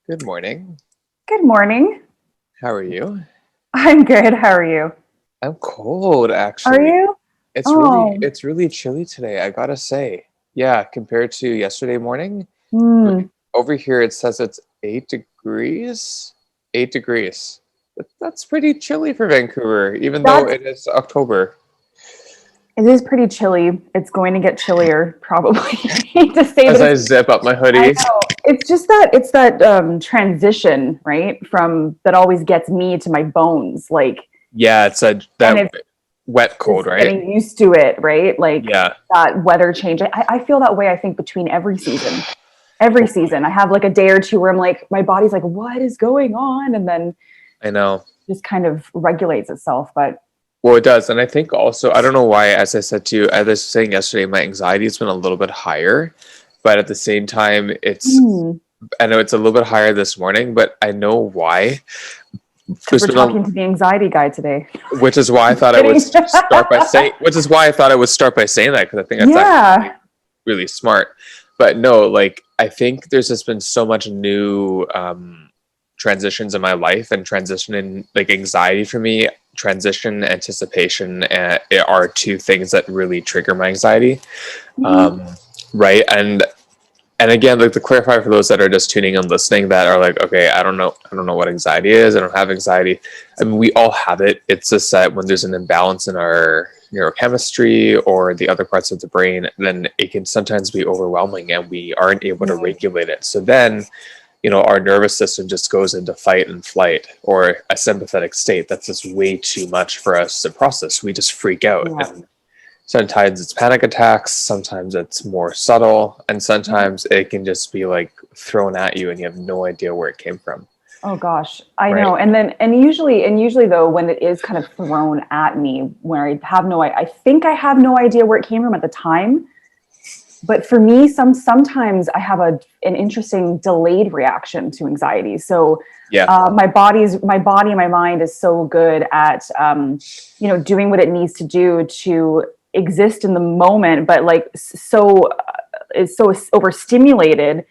Good morning. Good morning. How are you? I'm good. How are you? I'm cold, Are actually. you? It's really Oh, it's really chilly today, I gotta say. Yeah, compared to yesterday morning, hmm. over here it says it's 8 degrees. 8 degrees. That's pretty chilly for Vancouver, even though That's it is October. it is pretty chilly. It's going to get chillier, probably. I hate to say, As but I zip up my I hoodie. know it's just that transition, right? From that always gets me to my bones, Yeah, it's and that it's wet cold, just right? getting used to it, right? Like Yeah. that weather change. I feel that way. I think between every season. Every season, I have like a day or two where I'm like, my body's like, what is going on? And then I know. just kind of regulates itself. But Well, it does. And I think also, I don't know why, as I said to you, as I was saying yesterday, my anxiety has been a little bit higher. But at the same time, mm, I know it's a little bit higher this morning, but I know why. because There's we're been a, talking to the anxiety guy today. which is why I thought I would Kidding. start by saying, which is why I thought I would start by saying that, because I think that's actually Yeah. really smart. But no, like, I think there's just been so much new transitions in my life, and transition in like anxiety for me. Transition, anticipation are two things that really trigger my anxiety. Mhm. Um, right. And again, like to clarify for those that are just tuning and listening that are like, okay, I don't know what anxiety is. I don't have anxiety. I mean, we all have it. It's just that when there's an imbalance in our neurochemistry or the other parts of the brain, then it can sometimes be overwhelming and we aren't able to Right. regulate it. So then, our nervous system just goes into fight and flight or a sympathetic state. That's just way too much for us to process. We just freak out. Yeah. And sometimes it's panic attacks, sometimes it's more subtle, and Yeah. sometimes it can just be like thrown at you and you have no idea where it came from. Oh gosh, I Right. know. And usually though, when it is kind of thrown at me, where I think I have no idea where it came from at the time. But for me, sometimes I have an interesting delayed reaction to anxiety. So Yeah. my body and my mind is so good at doing what it needs to do to exist in the moment, but like so is so overstimulated,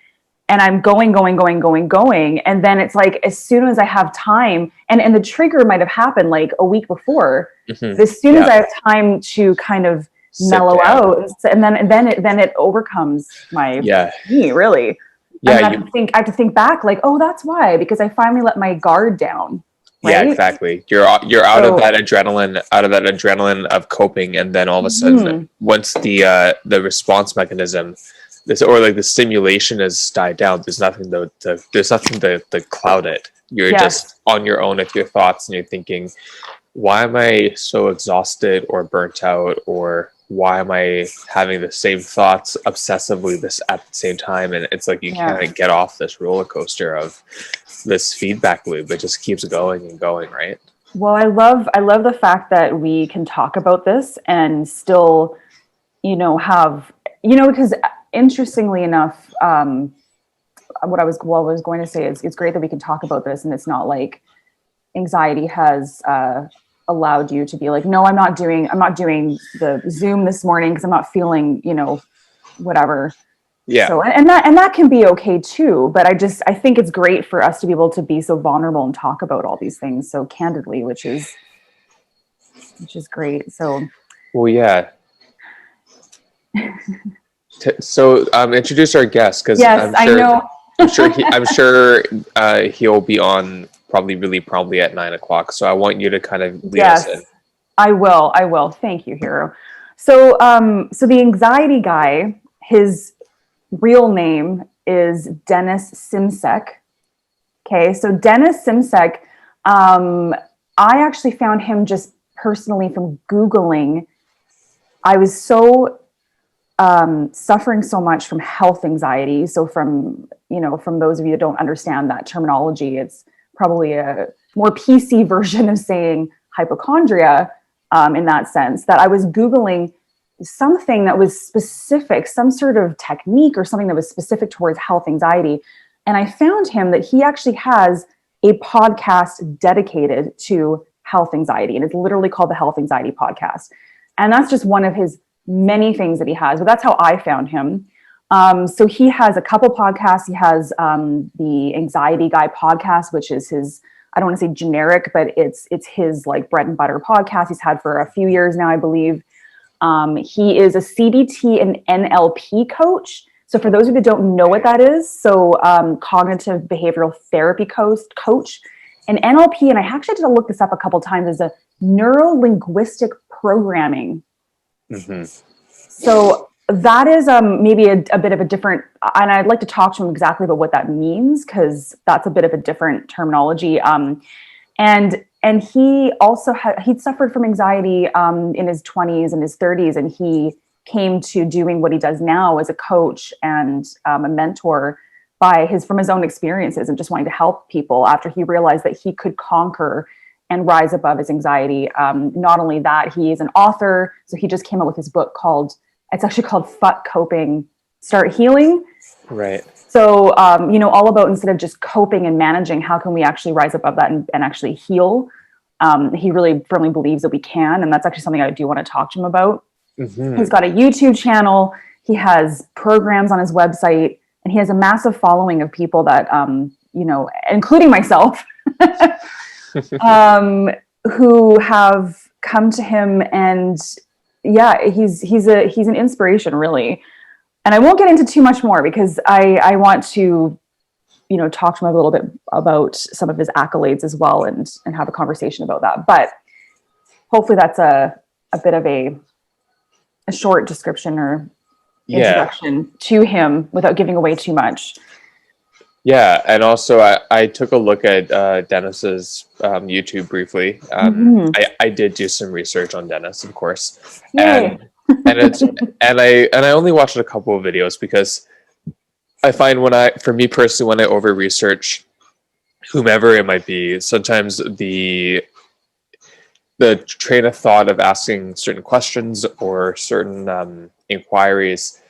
and I'm going, and then it's like as soon as I have time, and the trigger might have happened like a week before, Hmm. but as soon as Yeah. I have time to kind of Sit mellow down. out, and then it overcomes Yeah. me really. And Yeah. then I have to think back, like, oh, that's why, because I finally let my guard down, Yeah, right? exactly. You're out of So that adrenaline, of coping, and then all of a sudden, mhm, once the response mechanism, this or like the stimulation has died down, there's nothing to cloud it. You're yes, just on your own with your thoughts, and you're thinking, why am I so exhausted or burnt out, or why am I having the same thoughts obsessively this at the same time? And it's like you yeah. can't get off this roller coaster of this feedback loop. It just keeps going and going, right? Well, I love the fact that we can talk about this and still, have, because interestingly enough, what I was going to say is it's great that we can talk about this, and it's not like anxiety has allowed you to be like, no, I'm not doing the Zoom this morning because I'm not feeling, whatever. Yeah. So, and that can be okay too, but I think it's great for us to be able to be so vulnerable and talk about all these things so candidly, which is great. So Well, yeah. So, introduce our guest because yes, I know. I'm sure he'll be on probably really promptly at 9 o'clock. So I want you to kind of lead us in. Yes, I will. Thank you, Hiiro. So the anxiety guy, his real name is Dennis Simsek. Okay, so Dennis Simsek, um, I actually found him just personally from Googling. I was so suffering so much from health anxiety. So from those of you that don't understand that terminology, it's probably a more PC version of saying hypochondria, in that sense, that I was Googling something that was specific, some sort of technique or something that was specific towards health anxiety. And I found him that he actually has a podcast dedicated to health anxiety. And it's literally called the Health Anxiety Podcast. And that's just one of his many things that he has, but that's how I found him. So he has a couple podcasts. He has the Anxiety Guy podcast, which is his, I don't want to say generic, but it's his like bread and butter podcast. He's had for a few years now, I believe. He is a CBT and NLP coach. So for those of you that don't know what that is, so cognitive behavioral therapy coach, and NLP, and I actually had to look this up a couple times, is a neuro-linguistic programming. So that is maybe a bit of a different, and I'd like to talk to him exactly about what that means, because that's a bit of a different terminology. And he also he'd suffered from anxiety in his 20s and his 30s, and he came to doing what he does now as a coach and a mentor from his own experiences and just wanting to help people after he realized that he could conquer and rise above his anxiety. Not only that, he is an author. So he just came out with his book it's actually called Fuck Coping, Start Healing. Right. So, all about, instead of just coping and managing, how can we actually rise above that and actually heal? He really firmly believes that we can. And that's actually something I do want to talk to him about. He's got a YouTube channel. He has programs on his website, and he has a massive following of people that, including myself, who have come to him. And yeah, he's an inspiration, really. And I won't get into too much more because I want to, talk to him a little bit about some of his accolades as well, and have a conversation about that. But hopefully that's a bit of a short description or introduction to him without giving away too much. Yeah, and also I took a look at Dennis's YouTube briefly. I did do some research on Dennis, of course, and I only watched a couple of videos because I find for me personally, when I over research whomever it might be, sometimes the train of thought of asking certain questions or certain inquiries,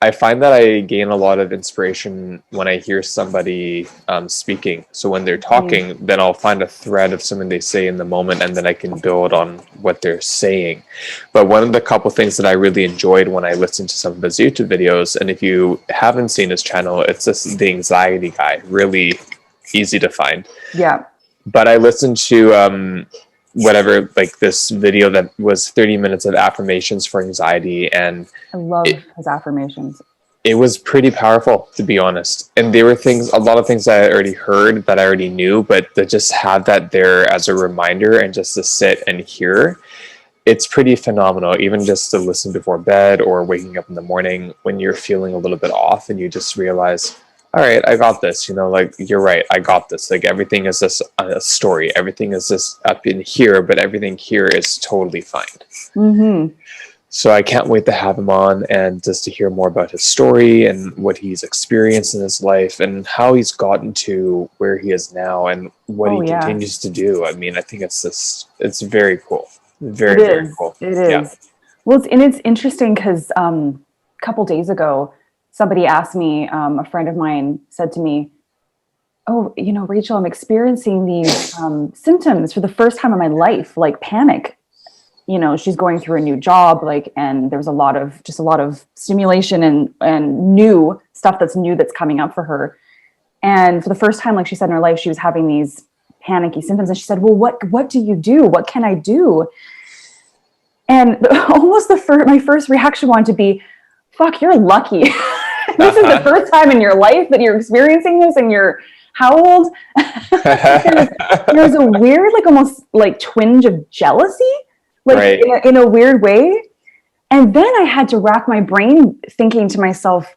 I find that I gain a lot of inspiration when I hear somebody speaking. So when they're talking, then I'll find a thread of something they say in the moment, and then I can build on what they're saying. But one of the couple things that I really enjoyed when I listened to some of his YouTube videos, and if you haven't seen his channel, it's just the Anxiety Guy, really easy to find. Yeah. But I listened to this video that was 30 minutes of affirmations for anxiety, and I love his affirmations. It was pretty powerful, to be honest. And there were a lot of things that I already heard, that I already knew, but to just have that there as a reminder and just to sit and hear, it's pretty phenomenal. Even just to listen before bed or waking up in the morning when you're feeling a little bit off, and you just realize, all right, I got this, you're right, I got this. Like, everything is just a story. Everything is just up in here, but everything here is totally fine. So I can't wait to have him on, and just to hear more about his story and what he's experienced in his life and how he's gotten to where he is now and what he continues to do. I mean, I think it's very cool. Very cool. It is. Yeah. Well, it's interesting because a couple days ago, somebody asked me, a friend of mine said to me, "Oh, Rachel, I'm experiencing these symptoms for the first time in my life, like panic." She's going through a new job, and there's a lot of stimulation and new stuff that's coming up for her. And for the first time, like she said, in her life, she was having these panicky symptoms. And she said, "Well, what do you do? What can I do?" And almost my first reaction wanted to be, "Fuck, you're lucky." This is the first time in your life that you're experiencing this, and you're how old? There's a weird, almost twinge of jealousy. Right. in a weird way. And then I had to rack my brain thinking to myself,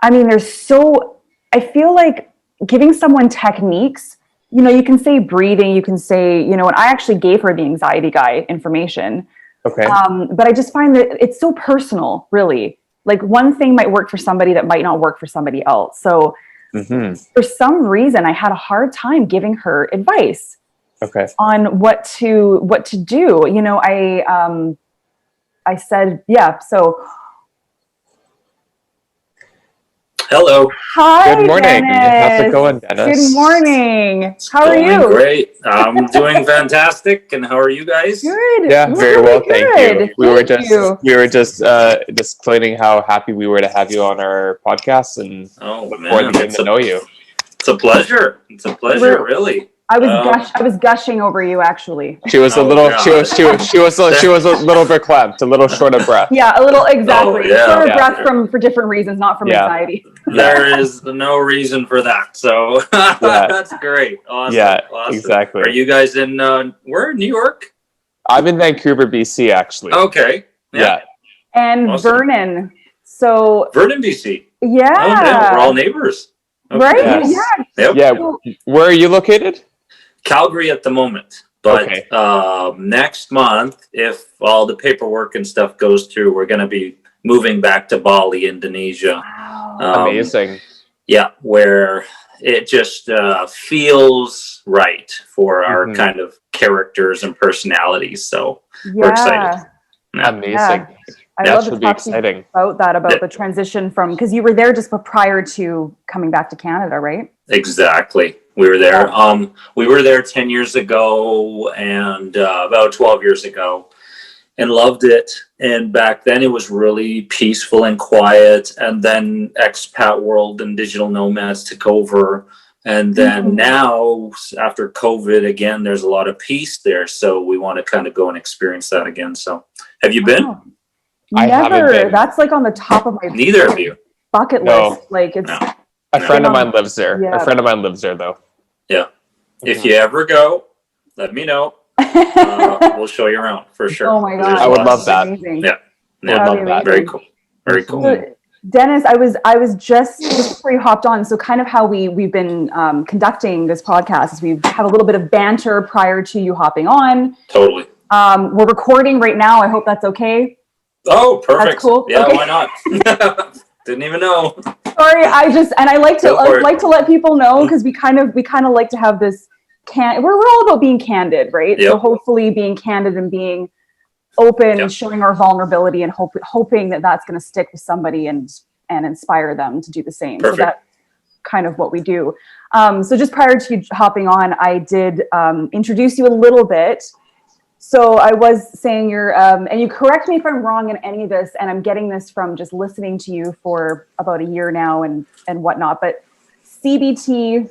I mean, I feel like giving someone techniques, you can say breathing, you can say, and I actually gave her the Anxiety Guy information. Okay. But I just find that it's so personal, really. Like, one thing might work for somebody that might not work for somebody else. So for some reason, I had a hard time giving her advice. Okay. On what to do. I said, yeah, so Hello. Hi, Good morning. How's it Dennis. going, Dennis? Good morning. How are Going you? Great. I'm doing fantastic. And how are you guys? Good. Yeah, We're very really well, thank you. good. We were Thank you. just explaining how happy we were to have you on our podcast and Oh look forward to man, getting to know you. it's a pleasure. It's a pleasure, really. I was gushing over you, actually. She was a Oh, little God. she was a little verklempt, a little short of breath. Yeah, a little exactly. yeah. Short of Yeah. breath for different reasons, not from Yeah. anxiety. There is no reason for that. So that's great. Awesome. Yeah, Awesome. exactly. Are you guys in where? New York? I'm in Vancouver, BC, actually. Okay. Yeah. And Awesome. Vernon. So Vernon, BC. yeah. Oh no, we're all neighbors. Okay. Right? Yes. Yeah. Yep. Yeah. Where are you located? Calgary at the moment, but Okay. next month, if all the paperwork and stuff goes through, we're going to be moving back to Bali, Indonesia. Wow. Amazing. Yeah, where it just feels right for our Mhm. kind of characters and personalities. So we're excited. Yeah. Amazing. Yeah. I That love to should be talk to you exciting. about the transition from, because you were there just prior to coming back to Canada, right? Exactly. We were there. We were there 10 years ago and about 12 years ago and loved it. And back then it was really peaceful and quiet. And then expat world and digital nomads took over. And then now after COVID, again, there's a lot of peace there. So we want to kind of go and experience that again. So have you been? Wow. I haven't Never. been. That's like on the top of my Neither of you. bucket No. list. Like it's No. A friend of No. mine lives there. Yeah. A friend of mine lives there, though. Yeah. If you ever go, let me know. We'll show you around for sure. Oh my god. There's I would lots love to that. Amazing. Yeah. I would love that. Very cool. Very cool. So, Dennis, I was just before you hopped on. So kind of how we've been conducting this podcast is we have a little bit of banter prior to you hopping on. Totally. We're recording right now. I hope that's okay. Oh, perfect. That's cool. Yeah, Okay. why not? Didn't even know. Sorry, I like Go for it. to let people know because we kind of like to have this we're all about being candid, right? Yep. So hopefully being candid and being open, Yep. showing our vulnerability and hoping that that's going to stick with somebody and inspire them to do the same. Perfect. So that's kind of what we do. So just prior to you hopping on, I did introduce you a little bit. So I was saying you're, and you correct me if I'm wrong in any of this, and I'm getting this from just listening to you for about a year now and whatnot, but CBT,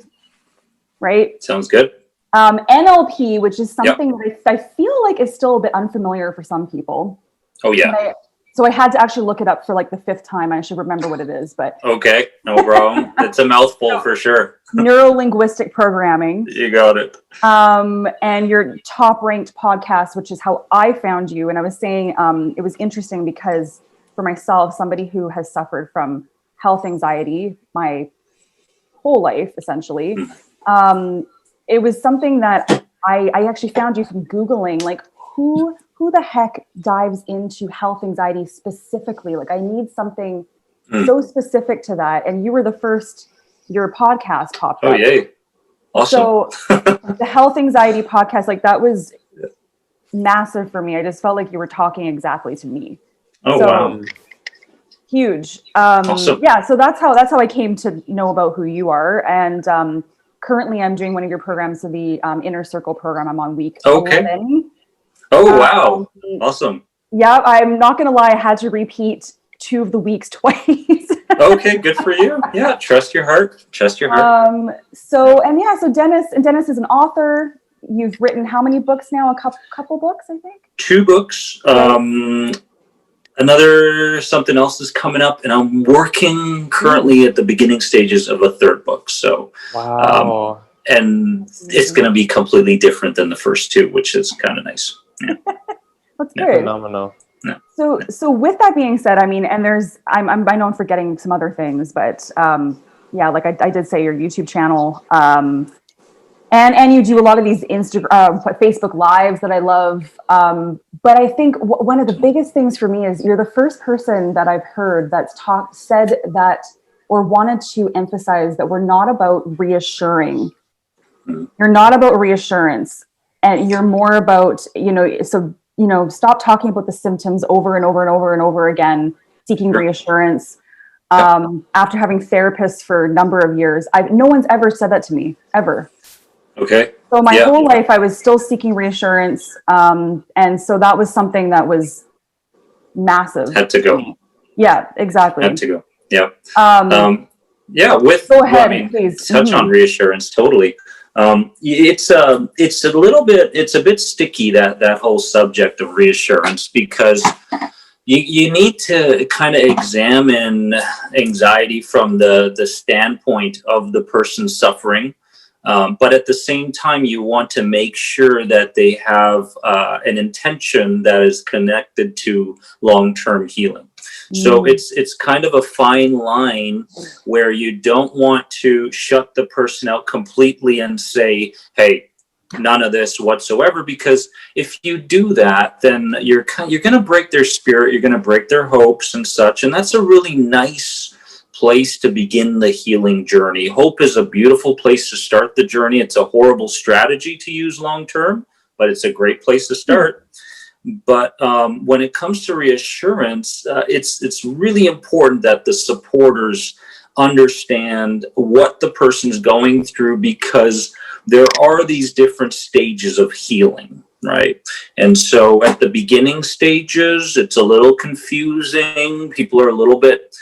right? Sounds good. NLP, which is something that I feel like is still a bit unfamiliar for some people. Oh, yeah. So I had to actually look it up for like the 5th time. I should remember what it is, but Okay. No problem. It's a mouthful for sure. neuro-linguistic programming. You got it. And your top-ranked podcast, which is how I found you. And I was saying it was interesting because for myself, somebody who has suffered from health anxiety my whole life, essentially, it was something that I actually found you from Googling, like who the heck dives into health anxiety specifically? Like I need something so specific to that. And you were the first, your podcast popped up. Oh, yay. Awesome. So the health anxiety podcast, like that was massive for me. I just felt like you were talking exactly to me. Oh, So, wow. Huge. Awesome. Yeah. So that's how I came to know about who you are. And currently I'm doing one of your programs, so the Inner Circle program. I'm on week 11. Oh, wow. Awesome. Yeah. I'm not going to lie. I had to repeat 2 of the weeks twice. Okay. Good for you. Yeah. Trust your heart. Trust your heart. So Dennis is an author. You've written how many books now? A couple books, I think. 2 books. Another something else is coming up, and I'm working currently at the beginning stages of a 3rd book. So, Wow. and it's going to be completely different than the first 2, which is kind of nice. Yeah. That's good. Phenomenal. So with that being said, I mean, and I know I'm forgetting some other things, but yeah, like I did say your YouTube channel, and you do a lot of these Facebook lives that I love. But I think one of the biggest things for me is you're the first person that I've heard that's said that or wanted to emphasize that we're not about reassuring. You're not about reassurance, and you're more about, stop talking about the symptoms over and over and over and over again, seeking reassurance. after having therapists for a number of years. No one's ever said that to me, ever. Okay. So my whole life, I was still seeking reassurance. And so that was something that was massive. Had to go. Yeah, exactly. Had to go. Yeah. Go ahead, please. Touch on reassurance. Totally. It's a bit sticky, that whole subject of reassurance, because you need to kind of examine anxiety from the standpoint of the person suffering. But at the same time, you want to make sure that they have an intention that is connected to long-term healing. So it's kind of a fine line where you don't want to shut the person out completely and say, hey, none of this whatsoever, because if you do that, then you're going to break their spirit, you're going to break their hopes and such, and that's a really nice place to begin the healing journey. Hope is a beautiful place to start the journey. It's a horrible strategy to use long term, but it's a great place to start. But when it comes to reassurance, it's really important that the supporters understand what the person's going through, because there are these different stages of healing, right? And so at the beginning stages, it's a little confusing. People are a little bit,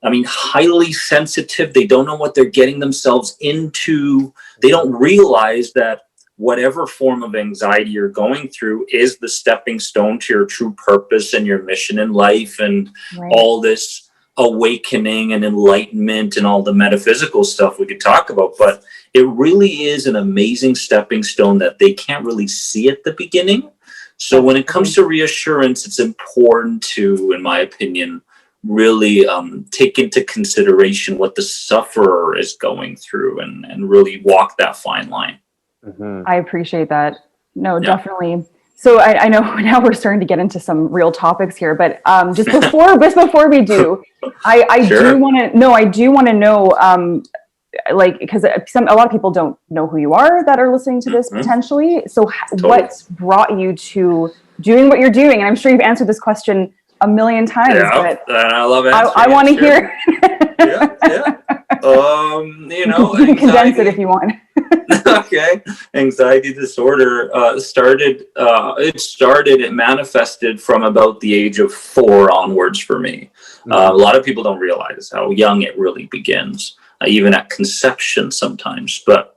highly sensitive. They don't know what they're getting themselves into. They don't realize that whatever form of anxiety you're going through is the stepping stone to your true purpose and your mission in life, and all this awakening and enlightenment and all the metaphysical stuff we could talk about. But it really is an amazing stepping stone that they can't really see at the beginning. So when it comes to reassurance, it's important to, in my opinion, really take into consideration what the sufferer is going through, and really walk that fine line. I appreciate that. No, definitely. So I know now we're starting to get into some real topics here, but just before we do, I do want to know, like, because a lot of people don't know who you are that are listening to this potentially. So what's brought you to doing what you're doing? And I'm sure you've answered this question a million times, but I love answering. I want to hear. You can condense it if you want. Okay. Anxiety disorder it manifested from about the age of 4 onwards for me. A lot of people don't realize how young it really begins, even at conception sometimes. But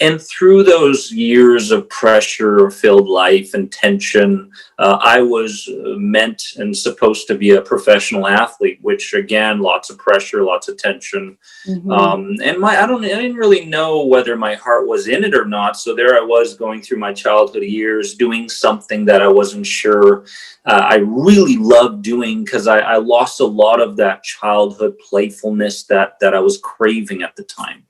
and through those years of pressure-filled life and tension, I was meant and supposed to be a professional athlete, which again, lots of pressure, lots of tension. And I didn't really know whether my heart was in it or not. So there I was, going through my childhood years, doing something that I wasn't sure I really loved doing, because I lost a lot of that childhood playfulness that I was craving at the time.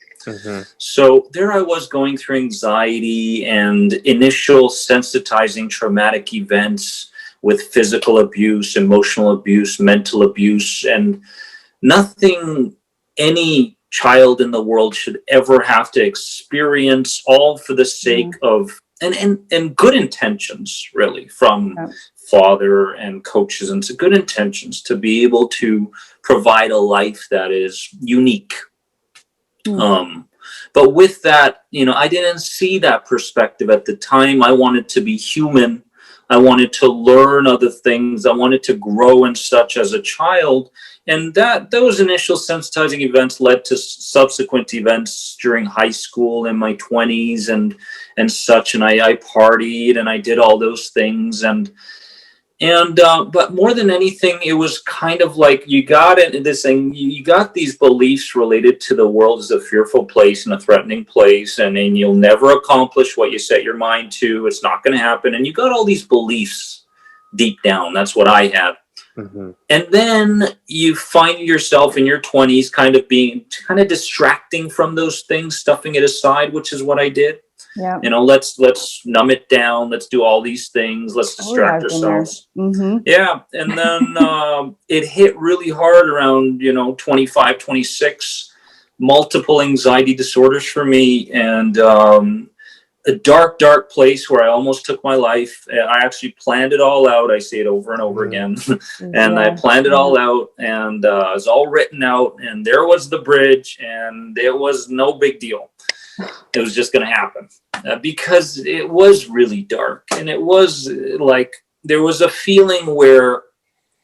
So there I was, going through anxiety and initial sensitizing traumatic events with physical abuse, emotional abuse, mental abuse, and nothing any child in the world should ever have to experience, all for the sake of and good intentions, really, from father and coaches, and good intentions to be able to provide a life that is unique. But with that, I didn't see that perspective at the time. I wanted to be human. I wanted to learn other things. I wanted to grow and such as a child. And those initial sensitizing events led to subsequent events during high school, in my 20s and such. And I partied and I did all those things. But more than anything, it was kind of like you got these beliefs related to the world as a fearful place and a threatening place, and you'll never accomplish what you set your mind to. It's not going to happen. And you got all these beliefs deep down. That's what I had. And then you find yourself in your 20s kind of distracting from those things, stuffing it aside, which is what I did. Yeah. Let's numb it down. Let's do all these things. Let's distract ourselves. Yeah. And then it hit really hard around, 25, 26, multiple anxiety disorders for me. And a dark, dark place where I almost took my life. I actually planned it all out. I say it over and over again. And I planned it all out, and it was all written out, and there was the bridge, and it was no big deal. It was just going to happen because it was really dark, and it was like there was a feeling where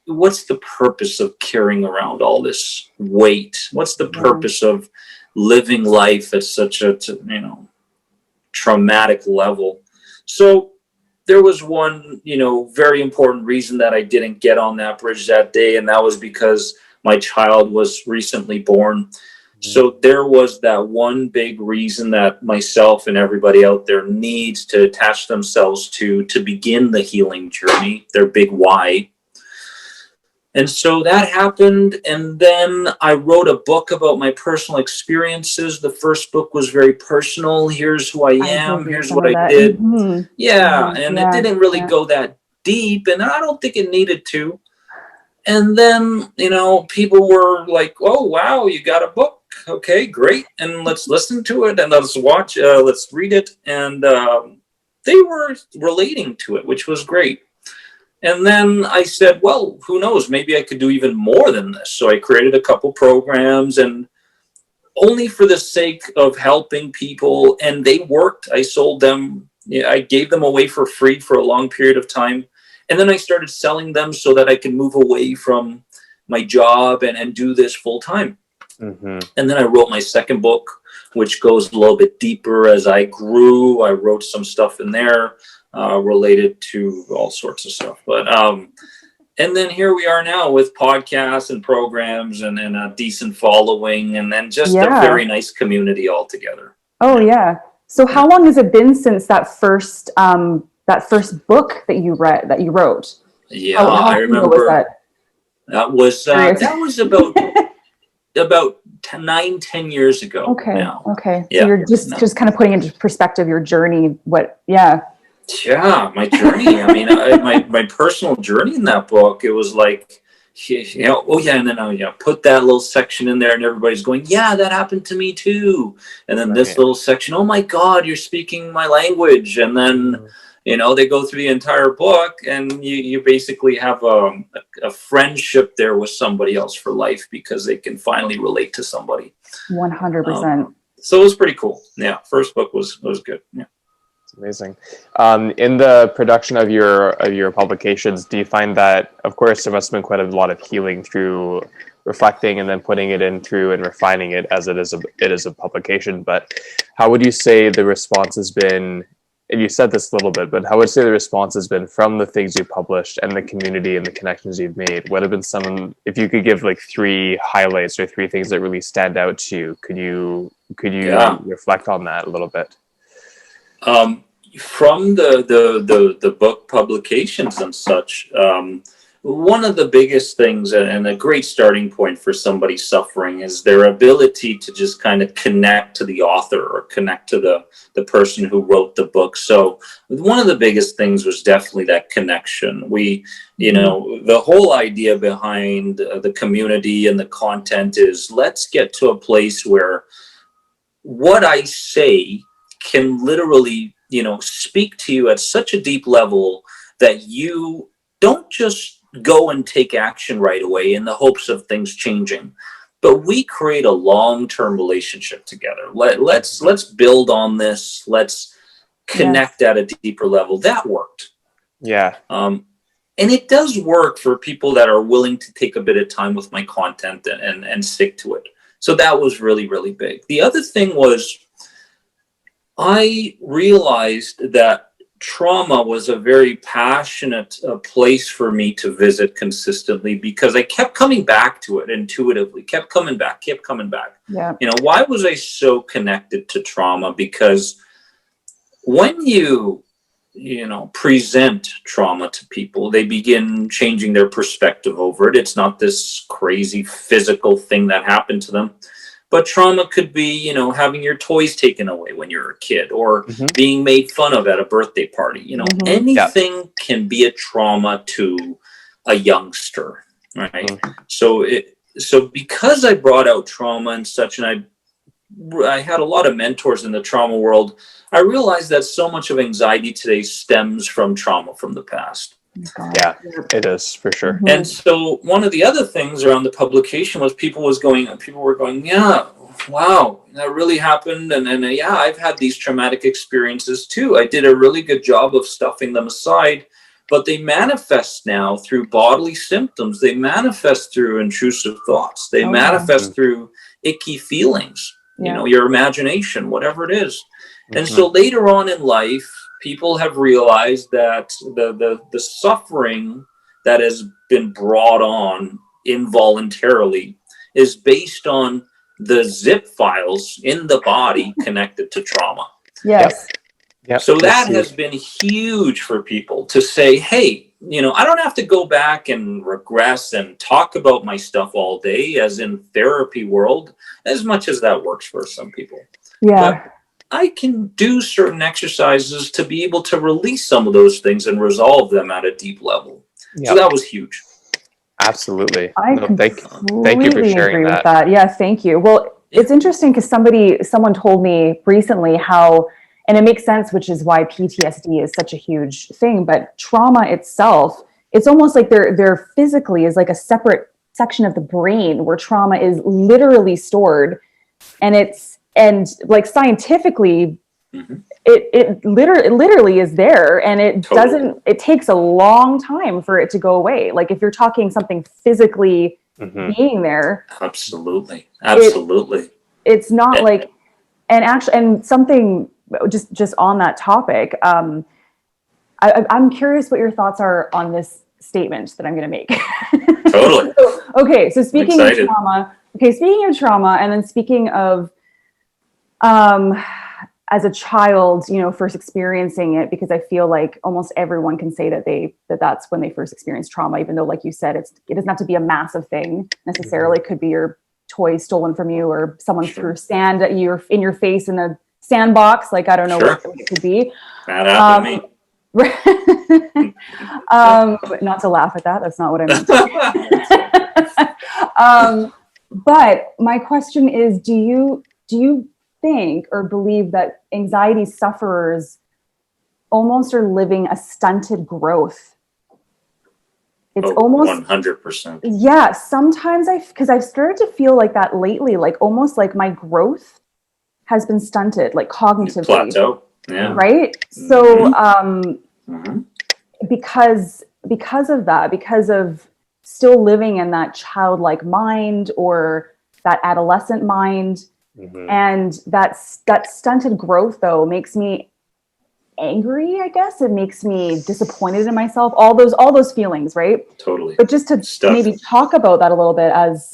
what's the purpose of carrying around all this weight? What's the purpose of living life at such a, traumatic level? So there was one, very important reason that I didn't get on that bridge that day. And that was because my child was recently born. So there was that one big reason that myself and everybody out there needs to attach themselves to begin the healing journey, their big why. And so that happened. And then I wrote a book about my personal experiences. The first book was very personal. Here's who I am. Here's what I did. And it didn't really go that deep. And I don't think it needed to. And then, people were like, oh, wow, you got a book. Okay, great. And let's listen to it and let's watch, let's read it. And they were relating to it, which was great. And then I said, well, who knows? Maybe I could do even more than this. So I created a couple programs, and only for the sake of helping people. And they worked. I sold them. I gave them away for free for a long period of time. And then I started selling them so that I could move away from my job and do this full time. And then I wrote my second book, which goes a little bit deeper as I grew. I wrote some stuff in there related to all sorts of stuff. But and then here we are now with podcasts and programs and a decent following, and then just a very nice community altogether. Oh yeah. So how long has it been since that first book that you wrote? Yeah, how I remember was that? That was about 9-10 years ago. Okay. Now. Okay. Yeah. So you're just kind of putting into perspective your journey. Yeah, my journey. I mean, my personal journey in that book, it was like, and then put that little section in there, and everybody's going, yeah, that happened to me too. And then this little section, oh my God, you're speaking my language. And then, they go through the entire book, and you basically have a friendship there with somebody else for life because they can finally relate to somebody. 100%. So it was pretty cool. Yeah, first book was good. Yeah. Amazing. In the production of your publications, do you find that, of course, there must have been quite a lot of healing through reflecting and then putting it in through and refining it as it is a publication, but how would you say the response has been, and you said this a little bit, but how would you say the response has been from the things you published and the community and the connections you've made? What have been if you could give like 3 highlights or 3 things that really stand out to you, could you reflect on that a little bit? From the book publications and such, one of the biggest things and a great starting point for somebody suffering is their ability to just kind of connect to the author or connect to the person who wrote the book. So one of the biggest things was definitely that connection. The whole idea behind the community and the content is let's get to a place where what I say can literally, speak to you at such a deep level that you don't just go and take action right away in the hopes of things changing, but we create a long-term relationship together. Let's build on this. Let's connect at a deeper level. That worked. Yeah. And it does work for people that are willing to take a bit of time with my content and stick to it. So that was really, really big. The other thing was I realized that trauma was a very passionate place for me to visit consistently because I kept coming back to it intuitively, kept coming back. Yeah. Why was I so connected to trauma? Because when you present trauma to people, they begin changing their perspective over it. It's not this crazy physical thing that happened to them. But trauma could be, having your toys taken away when you're a kid or being made fun of at a birthday party. Anything can be a trauma to a youngster, right? So because I brought out trauma and such, and I I had a lot of mentors in the trauma world, I realized that so much of anxiety today stems from trauma from the past. Yeah, it is for sure. Mm-hmm. And so one of the other things around the publication was people were going, yeah, wow, that really happened. And yeah, I've had these traumatic experiences too. I did a really good job of stuffing them aside, but they manifest now through bodily symptoms. They manifest through intrusive thoughts. They manifest through icky feelings, you know, your imagination, whatever it is. And so later on in life, people have realized that the suffering that has been brought on involuntarily is based on the zip files in the body connected to trauma. Yes. Yep. So that has been huge for people to say, hey, you know, I don't have to go back and regress and talk about my stuff all day, as in therapy world, as much as that works for some people. Yeah. But I can do certain exercises to be able to release some of those things and resolve them at a deep level. Yep. So that was huge. Absolutely. Thank you for sharing agree that. with that. Yeah, thank you. Well, it's interesting because someone told me recently how, and it makes sense, which is why PTSD is such a huge thing, but trauma itself, it's almost like there physically is like a separate section of the brain where trauma is literally stored, and like scientifically, it literally is there, and it takes a long time for it to go away. Like if you're talking something physically being there. Absolutely. It's not like, and something just on that topic. I'm curious what your thoughts are on this statement that I'm going to make. Totally. So speaking of trauma, and then speaking of, as a child, you know, first experiencing it, because I feel like almost everyone can say that that's when they first experienced trauma, even though, like you said, it doesn't have to be a massive thing necessarily. It could be your toy stolen from you, or someone threw sand at you, or in your face in a sandbox. Like, I don't know what it could be. That happened to me. Not to laugh at that. That's not what I meant. But my question is, do you think or believe that anxiety sufferers almost are living a stunted growth? It's almost 100%. Yeah. Sometimes because I've started to feel like that lately, like almost like my growth has been stunted, like cognitively. Plateau. Yeah. Right. So, because of that, because of still living in that childlike mind or that adolescent mind, and that stunted growth though makes me angry, I guess. It makes me disappointed in myself, all those feelings, right? Totally. But just to maybe talk about that a little bit, as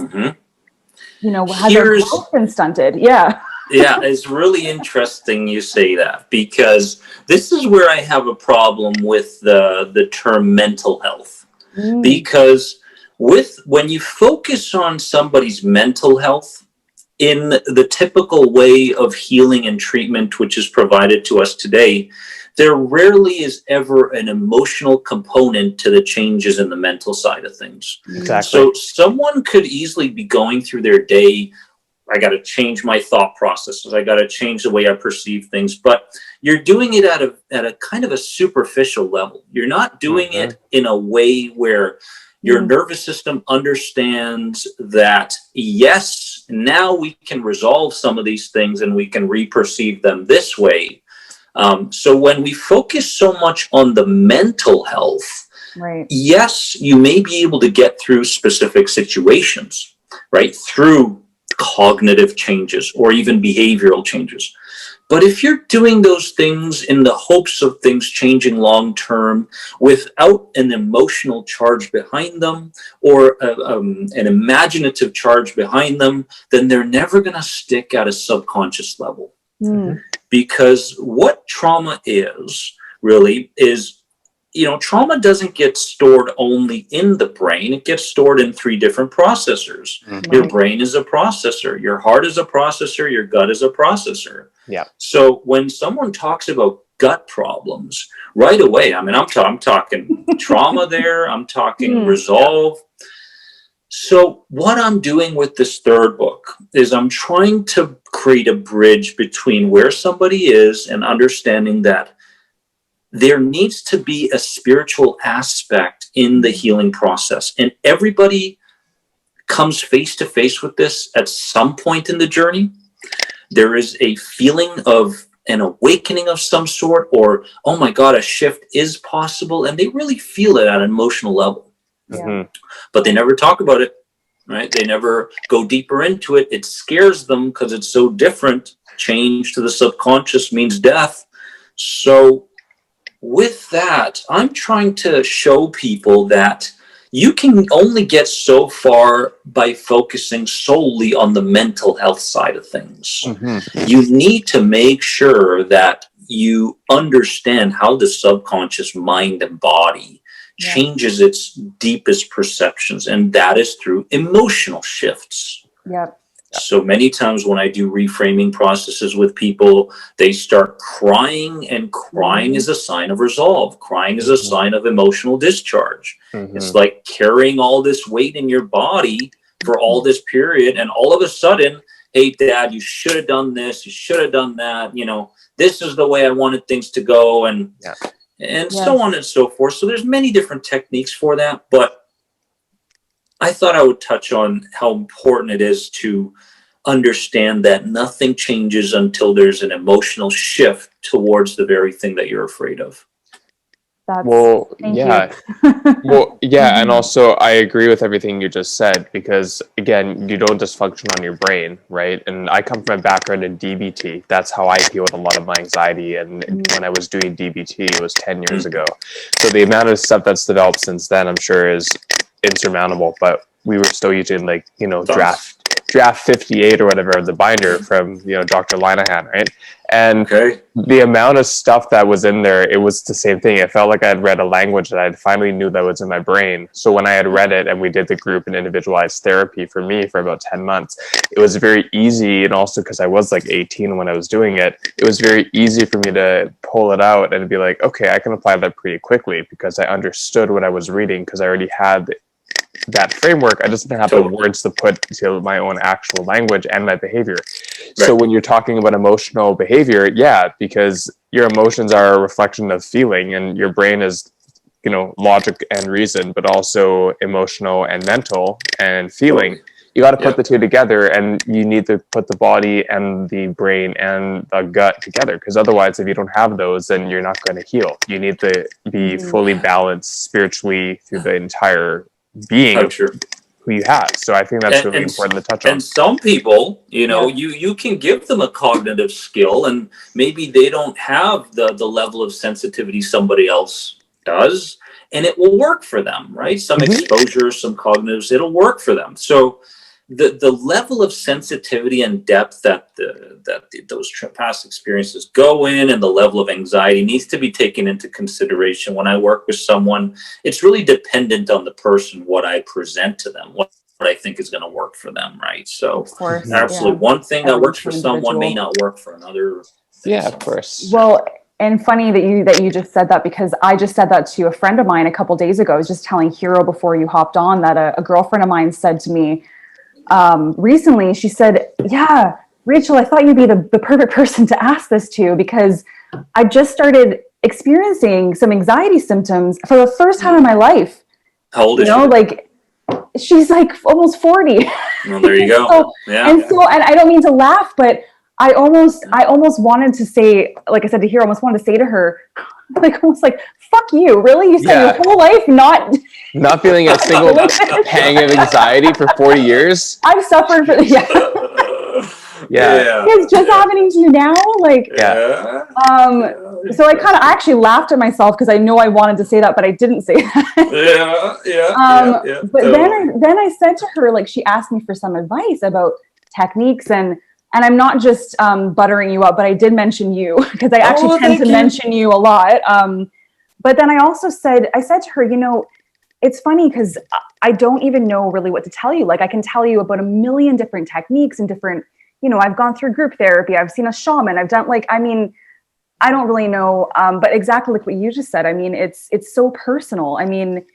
you know, has our growth been stunted? Yeah. Yeah, it's really interesting you say that, because this is where I have a problem with the term mental health. Because when you focus on somebody's mental health in the typical way of healing and treatment which is provided to us today, there rarely is ever an emotional component to the changes in the mental side of things. Exactly. So someone could easily be going through their day, I got to change my thought processes, I got to change the way I perceive things, but you're doing it at a kind of a superficial level. You're not doing it in a way where your nervous system understands that, yes, now we can resolve some of these things and we can re-perceive them this way. So when we focus so much on the mental health, yes, you may be able to get through specific situations, right, through cognitive changes or even behavioral changes. But if you're doing those things in the hopes of things changing long term without an emotional charge behind them or an imaginative charge behind them, then they're never going to stick at a subconscious level. Because what trauma is really is, you know, trauma doesn't get stored only in the brain. It gets stored in 3 different processors. Your brain is a processor. Your heart is a processor. Your gut is a processor. Yeah. So when someone talks about gut problems, right away, I mean, I'm talking trauma there. I'm talking resolve. So what I'm doing with this third book is I'm trying to create a bridge between where somebody is and understanding that there needs to be a spiritual aspect in the healing process. And everybody comes face to face with this at some point in the journey. There is a feeling of an awakening of some sort, or, oh my God, a shift is possible. And they really feel it at an emotional level. Yeah. But they never talk about it, right? They never go deeper into it. It scares them because it's so different. Change to the subconscious means death. So with that, I'm trying to show people that you can only get so far by focusing solely on the mental health side of things. You need to make sure that you understand how the subconscious mind and body changes its deepest perceptions, and that is through emotional shifts. Yep. So many times when I do reframing processes with people, they start crying, and crying is a sign of resolve. Crying is a sign of emotional discharge. It's like carrying all this weight in your body for all this period, and all of a sudden, hey, Dad, you should have done this, you should have done that, you know, this is the way I wanted things to go, and so on and so forth. So there's many different techniques for that, but I thought I would touch on how important it is to understand that nothing changes until there's an emotional shift towards the very thing that you're afraid of. That's, Well, thank yeah. you. Well, yeah, and also I agree with everything you just said, because again, you don't just function on your brain, right? And I come from a background in DBT. That's how I healed a lot of my anxiety. And when I was doing DBT, it was 10 years ago. So the amount of stuff that's developed since then, I'm sure, is insurmountable. But we were still using, like, you know, draft 58 or whatever of the binder from, you know, Dr. Linehan, right? And the amount of stuff that was in there, it was the same thing. It felt like I had read a language that I finally knew that was in my brain. So when I had read it and we did the group and individualized therapy for me for about 10 months, it was very easy. And also because I was like 18 when I was doing it, it was very easy for me to pull it out and be like, okay, I can apply that pretty quickly because I understood what I was reading, because I already had that framework. I just didn't have the words to put to my own actual language and my behavior. So when you're talking about emotional behavior, because your emotions are a reflection of feeling, and your brain is, you know, logic and reason, but also emotional and mental and feeling. You got to put the two together, and you need to put the body and the brain and the gut together, because otherwise, if you don't have those, then you're not going to heal. You need to be fully balanced spiritually through the entire being of who you have. So I think that's really important to touch on. And some people, you know, you can give them a cognitive skill, and maybe they don't have the level of sensitivity somebody else does, and it will work for them, right? Some exposure, some cognitives, it'll work for them. So the level of sensitivity and depth that those past experiences go in, and the level of anxiety needs to be taken into consideration. When I work with someone, it's really dependent on the person, what I present to them, what I think is going to work for them, right? So absolutely, one thing that works for someone may not work for another. Of course. Well, and funny that you just said that, because I just said that to a friend of mine a couple days ago. I was just telling Hiiro before you hopped on that a girlfriend of mine said to me recently, she said, yeah, Rachel, I thought you'd be the perfect person to ask this to, because I just started experiencing some anxiety symptoms for the first time in my life. How old is she? Like, she's like almost 40. Well, there you go. And I don't mean to laugh, but I almost wanted to say, like I said to Hiiro, almost wanted to say to her, like, almost like, fuck you, really? You spent your whole life not feeling a single pang of anxiety for 40 years? I've suffered for it's just happening to you now, like so I kind of actually laughed at myself, because I know I wanted to say that, but I didn't say that. But then I said to her, like, she asked me for some advice about techniques, and I'm not just buttering you up, but I did mention you, because I actually tend to mention you a lot. But then I said to her, you know, it's funny because I don't even know really what to tell you. Like, I can tell you about a million different techniques and different, you know, I've gone through group therapy. I've seen a shaman. I've done, like, I mean, I don't really know. But exactly like what you just said. I mean, it's so personal. I mean,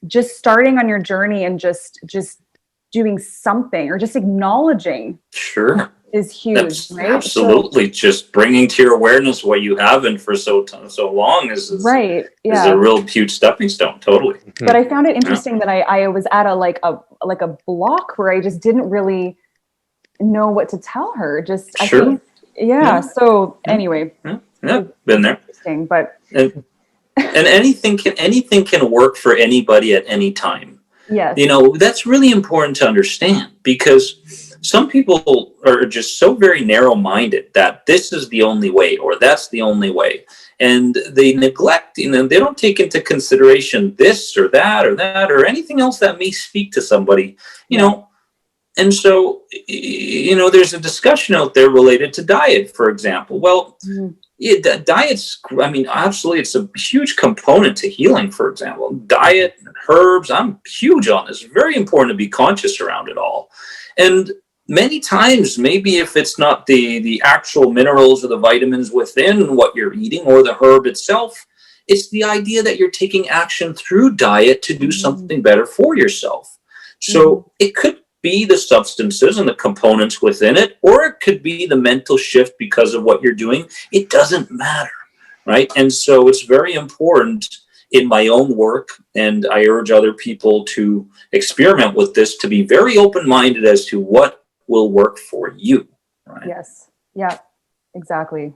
just starting on your journey and just, you know, I've gone through group therapy. I've seen a shaman. I've done, like, I mean, I don't really know. But exactly like what you just said. I mean, it's so personal. I mean, just starting on your journey and just, you know, I've gone through group therapy. I've seen a shaman. I've done, like, I mean, I don't really know. But exactly like what you just said. I mean, it's so personal. I mean, just doing something or just acknowledging Sure. is huge, right? Absolutely. Just bringing to your awareness what you haven't for so long is Right. is Yeah. a real huge stepping stone. Totally. But I found it interesting that I was at a block where I just didn't really know what to tell her. Just Sure. I think, yeah. So anyway, Yeah. Been there. interesting, but And anything can work for anybody at any time. yes, You know, that's really important to understand, because some people are just so very narrow-minded that this is the only way or that's the only way. And they neglect, they don't take into consideration this or that or anything else that may speak to somebody, you know. And so, there's a discussion out there related to diet, for example. Well, diet's, absolutely, it's a huge component to healing, for example. Diet, herbs, I'm huge on this. Very important to be conscious around it all. And many times, maybe if it's not the actual minerals or the vitamins within what you're eating or the herb itself, it's the idea that you're taking action through diet to do something better for yourself. So it could be the substances and the components within it, or it could be the mental shift because of what you're doing. It doesn't matter, right? And so it's very important in my own work, and I urge other people to experiment with this, to be very open-minded as to what will work for you, right? yes, yeah, exactly.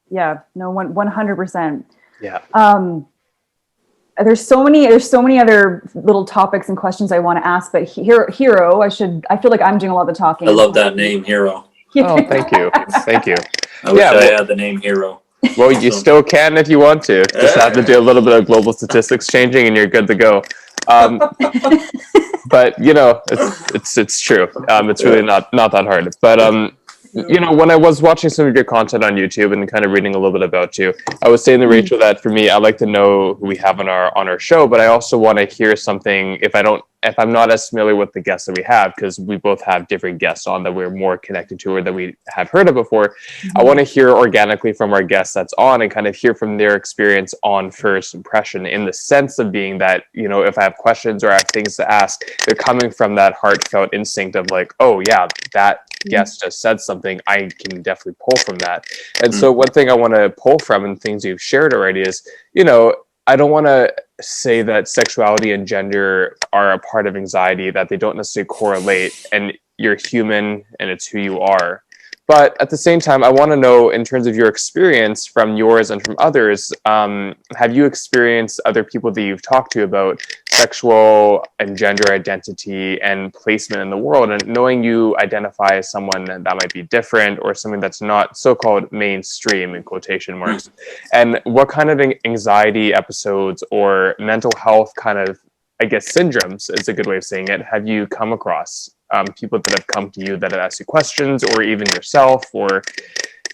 Yeah, no, 100%. Yeah. There's so many other little topics and questions I want to ask, but Hiiro, I feel like I'm doing a lot of the talking. I love that name, Hiiro. Oh, thank you. Thank you. I wish I had the name Hiiro. Well, you still can if you want to. Just have to do a little bit of global statistics changing, and you're good to go. But it's true. It's really not that hard. But when I was watching some of your content on YouTube and kind of reading a little bit about you, I was saying to Rachel that for me, I like to know who we have on our show, but I also want to hear something if I'm not as familiar with the guests that we have, because we both have different guests on that we're more connected to or that we have heard of before. I want to hear organically from our guests that's on and kind of hear from their experience on first impression, in the sense of being that, if I have questions or I have things to ask, they're coming from that heartfelt instinct of like, oh yeah, that guest just said something, I can definitely pull from that. And so one thing I want to pull from, and things you've shared already, is, I don't want to say that sexuality and gender are a part of anxiety, that they don't necessarily correlate, and you're human and it's who you are. But at the same time, I want to know, in terms of your experience from yours and from others, have you experienced other people that you've talked to about sexual and gender identity and placement in the world, and knowing you identify as someone that might be different or something that's not so-called mainstream in quotation marks, and what kind of anxiety episodes or mental health kind of, I guess, syndromes is a good way of saying it, have you come across? People that have come to you that have asked you questions, or even yourself, or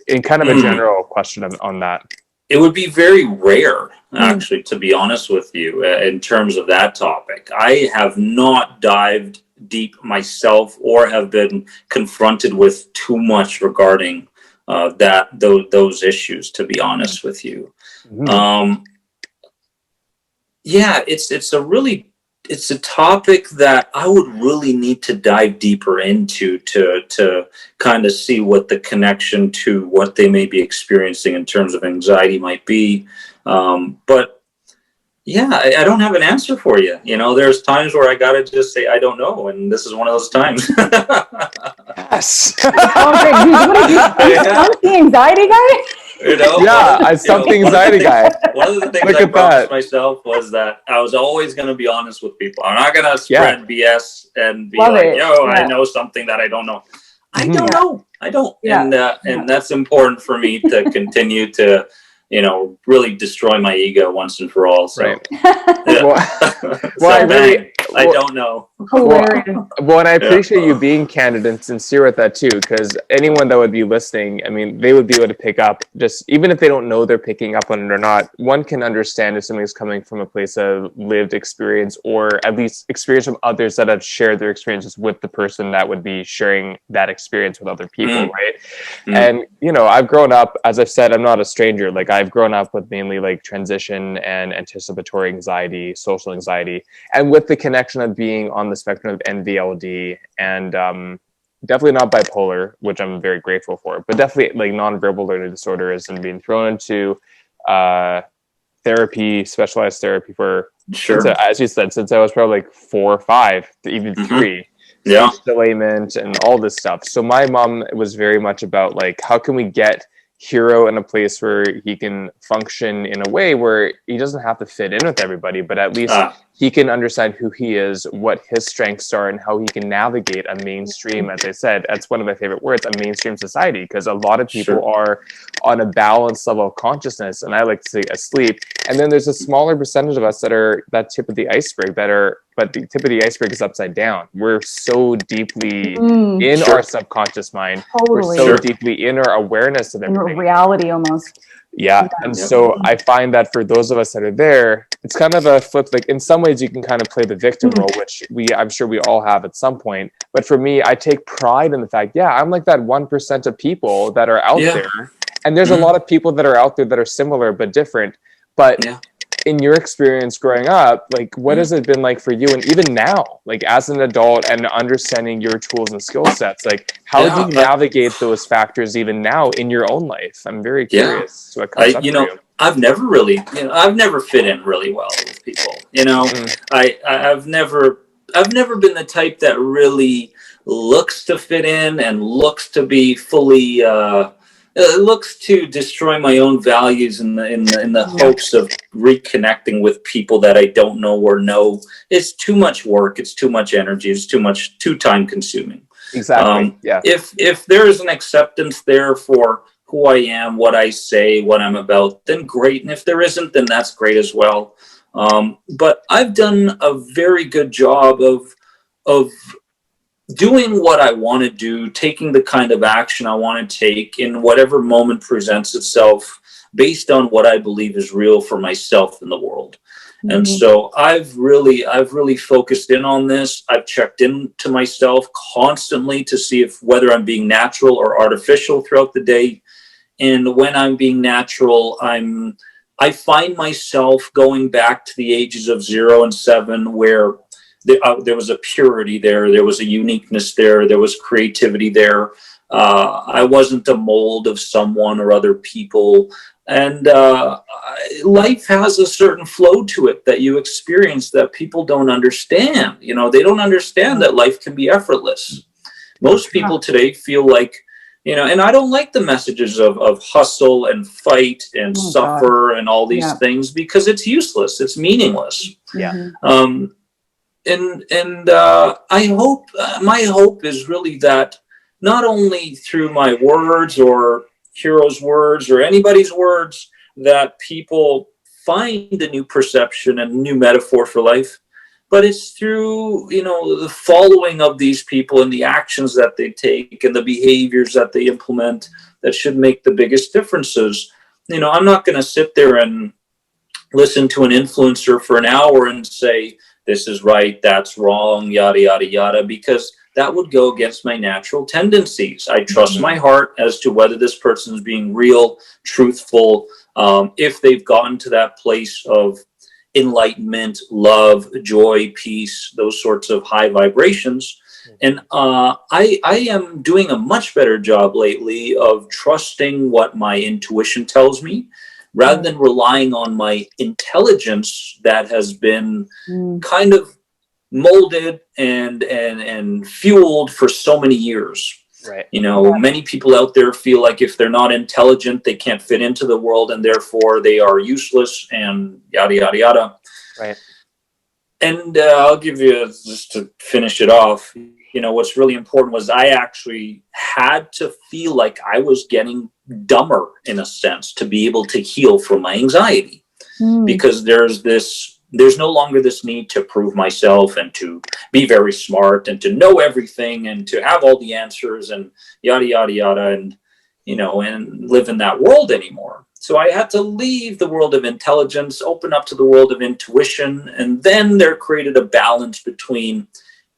in kind of a general question on that? It would be very rare, actually, to be honest with you, in terms of that topic. I have not dived deep myself or have been confronted with too much regarding those issues, to be honest with you. It's a topic that I would really need to dive deeper into to kind of see what the connection to what they may be experiencing in terms of anxiety might be. But yeah, I don't have an answer for you. There's times where I gotta just say I don't know, and this is one of those times. Yes. Oh, great. What are you, the anxiety guy? I stopped the anxiety guy. One of the things I promised myself was that I was always going to be honest with people. I'm not going to spread BS and be I know something that I don't know. I don't know. I don't. Yeah. And that's important for me to continue to, really destroy my ego once and for all. So, right. I don't know. Well, and I appreciate you being candid and sincere with that too, because anyone that would be listening, they would be able to pick up, just even if they don't know they're picking up on it or not, one can understand if something's coming from a place of lived experience, or at least experience from others that have shared their experiences with the person that would be sharing that experience with other people, right? And, I've grown up, as I've said, I'm not a stranger. Like, I've grown up with mainly like transition and anticipatory anxiety, social anxiety, and with the connection of being on the spectrum of NVLD, and definitely not bipolar, which I'm very grateful for, but definitely like nonverbal learning disorders, and being thrown into therapy, specialized therapy for, Sure. as you said, since I was probably like 4 or 5, even 3. Yeah. Speech delayment and all this stuff. So my mom was very much about like, how can we get Hiiro in a place where he can function in a way where he doesn't have to fit in with everybody, but at least he can understand who he is, what his strengths are, and how he can navigate a mainstream, as I said, that's one of my favorite words, a mainstream society, because a lot of people are on a balanced level of consciousness, and I like to say asleep. And then there's a smaller percentage of us that are that tip of the iceberg but the tip of the iceberg is upside down. We're so deeply in our subconscious mind. Totally. We're so deeply in our awareness of everything. In reality, almost. Yeah. And so I find that for those of us that are there, it's kind of a flip. Like in some ways you can kind of play the victim role, which I'm sure we all have at some point. But for me, I take pride in the fact, I'm like that 1% of people that are out there. And there's a lot of people that are out there that are similar but different. But in your experience growing up, like what has it been like for you? And even now, like as an adult and understanding your tools and skill sets, like how do you navigate those factors even now in your own life? I'm very curious to what comes up for you. I've never really, I've never fit in really well with people. I've never been the type that really looks to fit in and looks to be fully, looks to destroy my own values in the hopes of reconnecting with people that I don't know or know. It's too much work. It's too much energy. It's too time consuming. Exactly. If there is an acceptance there for who I am, what I say, what I'm about, then great. And if there isn't, then that's great as well. But I've done a very good job of doing what I want to do, taking the kind of action I want to take in whatever moment presents itself based on what I believe is real for myself in the world. And so I've really focused in on this. I've checked into myself constantly to see whether I'm being natural or artificial throughout the day. And when I'm being natural, I find myself going back to the ages of 0 and 7, where there was a purity there was a uniqueness there was creativity there. I wasn't a mold of someone or other people. And life has a certain flow to it that you experience that people don't understand. They don't understand that life can be effortless. Most people today feel like, and I don't like the messages of hustle and fight and suffer and all these things, because it's useless. It's meaningless. And I hope, my hope is really that not only through my words or Hiiro's words or anybody's words, that people find a new perception and new metaphor for life, but it's through, the following of these people and the actions that they take and the behaviors that they implement that should make the biggest differences. I'm not going to sit there and listen to an influencer for an hour and say, this is right, that's wrong, yada, yada, yada, because that would go against my natural tendencies. I trust my heart as to whether this person is being real, truthful, if they've gotten to that place of enlightenment, love, joy, peace, those sorts of high vibrations. And I am doing a much better job lately of trusting what my intuition tells me, rather than relying on my intelligence that has been kind of molded and fueled for so many years. Right. Many people out there feel like if they're not intelligent, they can't fit into the world, and therefore they are useless and yada, yada, yada. Right. And I'll give you, just to finish it off, what's really important was I actually had to feel like I was getting dumber, in a sense, to be able to heal from my anxiety. Because there's no longer this need to prove myself and to be very smart and to know everything and to have all the answers and yada, yada, yada, and, and live in that world anymore. So I had to leave the world of intelligence, open up to the world of intuition, and then there created a balance between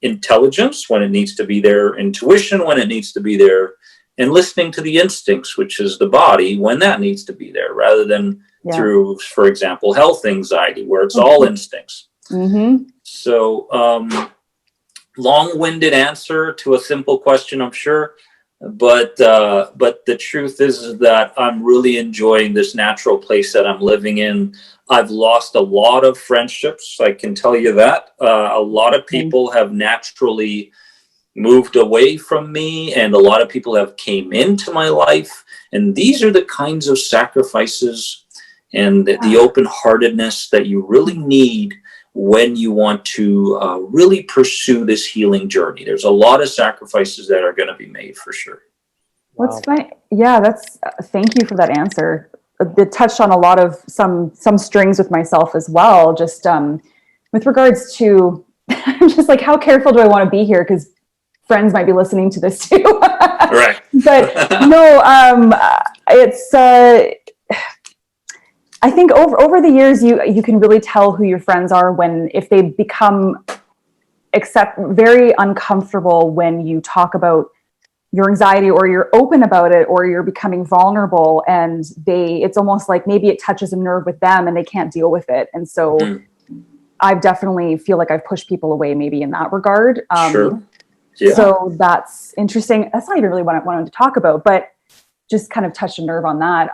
intelligence when it needs to be there, intuition when it needs to be there, and listening to the instincts, which is the body, when that needs to be there, rather than through, for example, health anxiety, where it's all instincts. So long-winded answer to a simple question, I'm sure. But the truth is that I'm really enjoying this natural place that I'm living in. I've lost a lot of friendships, I can tell you that. A lot of people have naturally moved away from me, and a lot of people have came into my life. And these are the kinds of sacrifices and the open-heartedness that you really need when you want to really pursue this healing journey. There's a lot of sacrifices that are going to be made for sure. What's funny? Yeah, that's, thank you for that answer. It touched on a lot of some strings with myself as well. Just with regards to, I'm just like, how careful do I want to be here? Because friends might be listening to this too. Right. But no, it's, I think over the years, you can really tell who your friends are if they become very uncomfortable when you talk about your anxiety, or you're open about it, or you're becoming vulnerable, and it's almost like maybe it touches a nerve with them and they can't deal with it. And so I've definitely feel like I've pushed people away maybe in that regard. Sure. Yeah. So that's interesting. That's not even really what I wanted to talk about, but just kind of touched a nerve on that.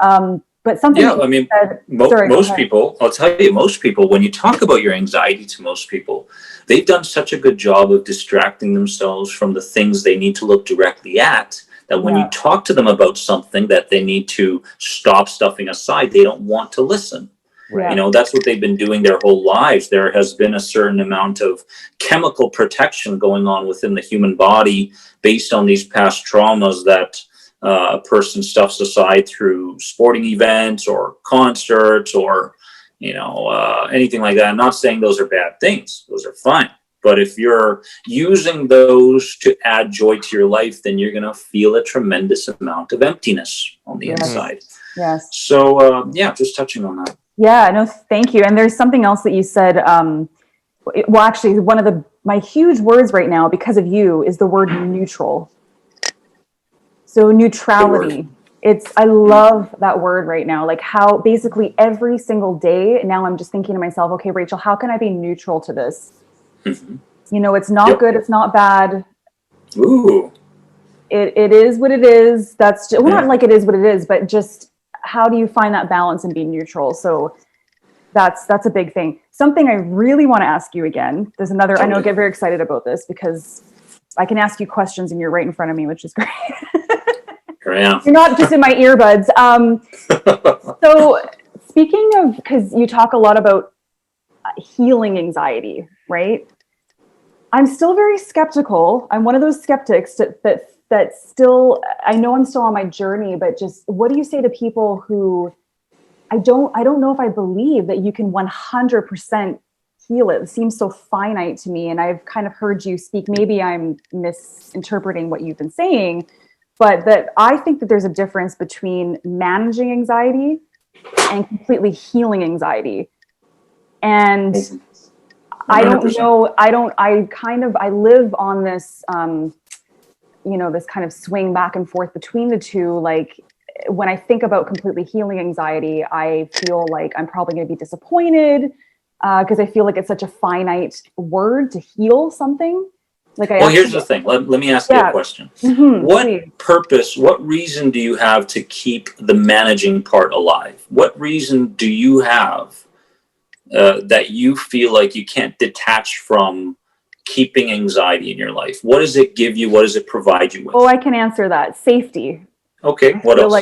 But something. Yeah, I mean, most people, I'll tell you, most people, when you talk about your anxiety to most people, they've done such a good job of distracting themselves from the things they need to look directly at, that when you talk to them about something that they need to stop stuffing aside, they don't want to listen. Right. You know, that's what they've been doing their whole lives. There has been a certain amount of chemical protection going on within the human body based on these past traumas that a person stuffs aside through sporting events or concerts or, anything like that. I'm not saying those are bad things. Those are fine. But if you're using those to add joy to your life, then you're going to feel a tremendous amount of emptiness on the inside. Yes. So, just touching on that. Yeah, no, thank you. And there's something else that you said. Well, actually, one of my huge words right now because of you is the word neutral. So neutrality, I love that word right now. Like how basically every single day now I'm just thinking to myself, okay, Rachel, how can I be neutral to this? Mm-hmm. It's not good. It's not bad. Ooh. It is what it is. That's just, well, not like it is what it is, but just how do you find that balance and be neutral? So that's a big thing. Something I really want to ask you again. There's another, I know I get very excited about this because I can ask you questions and you're right in front of me, which is great. Yeah. You're not just in my earbuds. So speaking of, because you talk a lot about healing anxiety, right? I'm still very skeptical. I'm one of those skeptics that still, I know I'm still on my journey, but just what do you say to people who I don't know if I believe that you can 100% heal it. It seems so finite to me. And I've kind of heard you speak, maybe I'm misinterpreting what you've been saying, but that I think that there's a difference between managing anxiety and completely healing anxiety. And 100%. I don't know, I live on this, this kind of swing back and forth between the two. Like when I think about completely healing anxiety, I feel like I'm probably going to be disappointed because I feel like it's such a finite word to heal something. Here's the thing. Let me ask you a question. Mm-hmm, what please. Purpose, what reason do you have to keep the managing part alive? What reason do you have that you feel like you can't detach from keeping anxiety in your life? What does it give you? What does it provide you with? Oh, I can answer that. Safety. Okay. What else?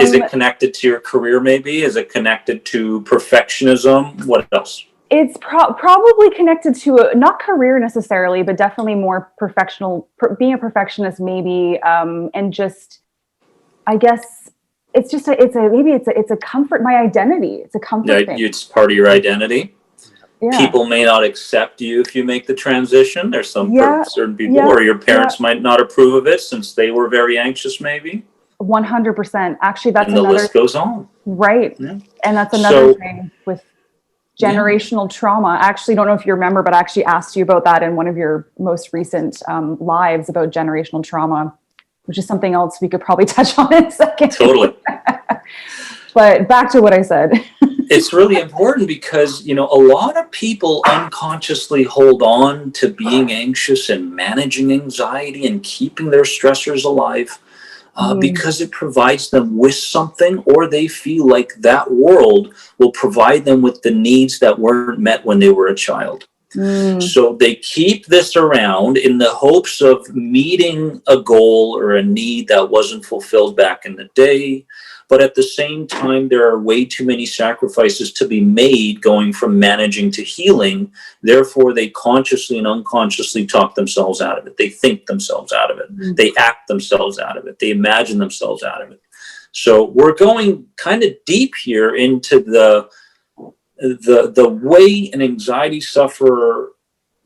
Is it connected to your career maybe? Is it connected to perfectionism? What else? It's probably connected to not career necessarily, but definitely more being a perfectionist maybe. And just, I guess it's just it's a comfort, my identity. It's a comfort thing. It's part of your identity. Yeah. People may not accept you if you make the transition. There's some certain people, or your parents might not approve of it since they were very anxious maybe. 100%. Actually, that's the list goes on. Right. Yeah. And that's another thing with generational trauma. I actually don't know if you remember, but I actually asked you about that in one of your most recent lives about generational trauma, which is something else we could probably touch on in a second. Totally. But back to what I said. It's really important because, a lot of people unconsciously hold on to being anxious and managing anxiety and keeping their stressors alive because it provides them with something, or they feel like that world will provide them with the needs that weren't met when they were a child. So they keep this around in the hopes of meeting a goal or a need that wasn't fulfilled back in the day. But at the same time, there are way too many sacrifices to be made going from managing to healing. Therefore, they consciously and unconsciously talk themselves out of it. They think themselves out of it. They act themselves out of it. They imagine themselves out of it. So we're going kind of deep here into the way an anxiety sufferer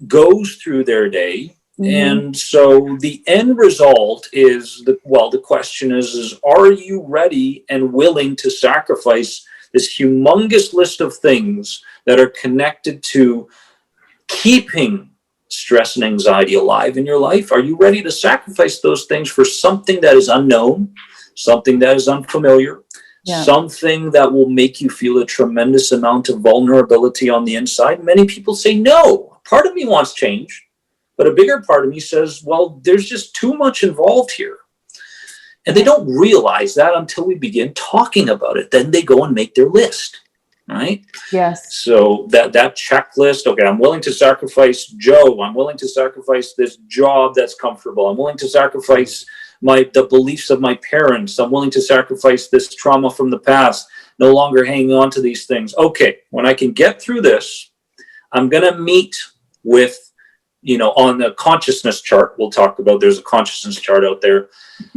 goes through their day. And so the end result is the question is are you ready and willing to sacrifice this humongous list of things that are connected to keeping stress and anxiety alive in your life? Are you ready to sacrifice those things for something that is unknown, something that is unfamiliar, something that will make you feel a tremendous amount of vulnerability on the inside? Many people say, no, part of me wants change. But a bigger part of me says, well, there's just too much involved here. And they don't realize that until we begin talking about it. Then they go and make their list, right? Yes. So that checklist, okay, I'm willing to sacrifice Joe. I'm willing to sacrifice this job that's comfortable. I'm willing to sacrifice the beliefs of my parents. I'm willing to sacrifice this trauma from the past, no longer hanging on to these things. Okay, when I can get through this, I'm going to meet with, on the consciousness chart, we'll talk about, there's a consciousness chart out there.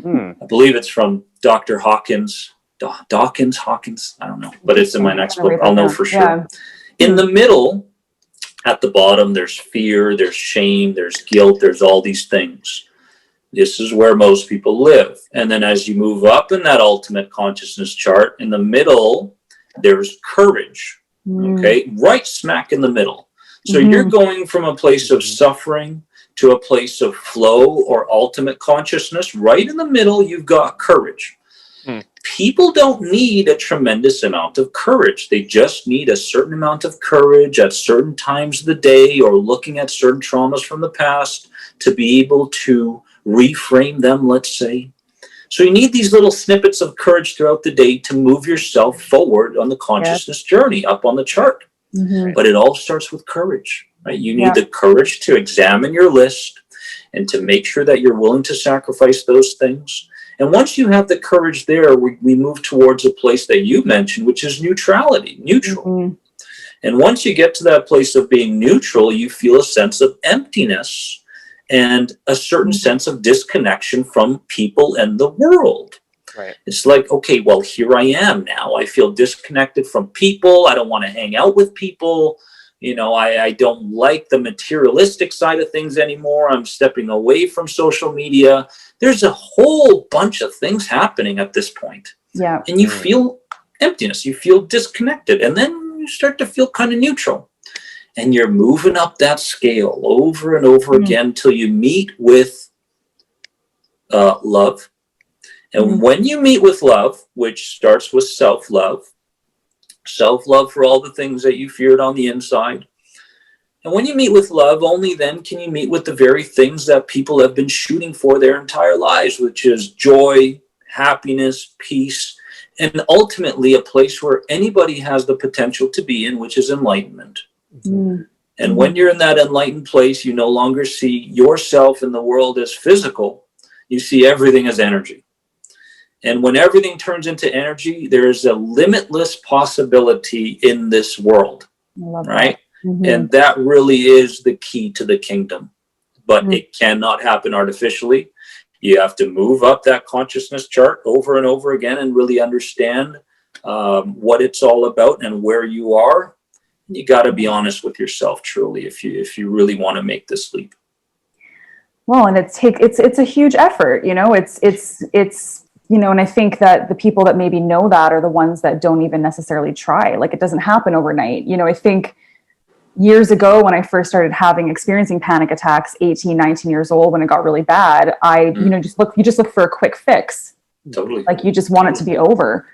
I believe it's from Dr. Hawkins, I don't know, but it's in my next book. I'll know for sure. Yeah. In the middle, at the bottom, there's fear, there's shame, there's guilt, there's all these things. This is where most people live. And then as you move up in that ultimate consciousness chart, in the middle, there's courage, okay? Right smack in the middle. So you're going from a place of suffering to a place of flow or ultimate consciousness. Right in the middle, you've got courage. People don't need a tremendous amount of courage. They just need a certain amount of courage at certain times of the day, or looking at certain traumas from the past to be able to reframe them, let's say. So you need these little snippets of courage throughout the day to move yourself forward on the consciousness journey up on the chart. But it all starts with courage, right? You need the courage to examine your list and to make sure that you're willing to sacrifice those things. And once you have the courage there, we move towards a place that you mentioned, which is neutrality, neutral. And once you get to that place of being neutral, you feel a sense of emptiness and a certain sense of disconnection from people and the world. Right. It's like, okay, well, here I am now. I feel disconnected from people. I don't want to hang out with people. I don't like the materialistic side of things anymore. I'm stepping away from social media. There's a whole bunch of things happening at this point. Yeah. And you feel emptiness. You feel disconnected. And then you start to feel kind of neutral. And you're moving up that scale over and over again till you meet with love. And when you meet with love, which starts with self-love for all the things that you feared on the inside. And when you meet with love, only then can you meet with the very things that people have been shooting for their entire lives, which is joy, happiness, peace, and ultimately a place where anybody has the potential to be in, which is enlightenment. And when you're in that enlightened place, you no longer see yourself in the world as physical. You see everything as energy. And when everything turns into energy, there is a limitless possibility in this world, right? And that really is the key to the kingdom. But it cannot happen artificially. You have to move up that consciousness chart over and over again and really understand what it's all about and where you are. You got to be honest with yourself, truly, if you really want to make this leap. Well, and it's a huge effort, it's and I think that the people that maybe know that are the ones that don't even necessarily try. Like, it doesn't happen overnight. I think years ago when I first started experiencing panic attacks, 18, 19 years old, when it got really bad, you just look for a quick fix. Totally. Like, you just want it to be over.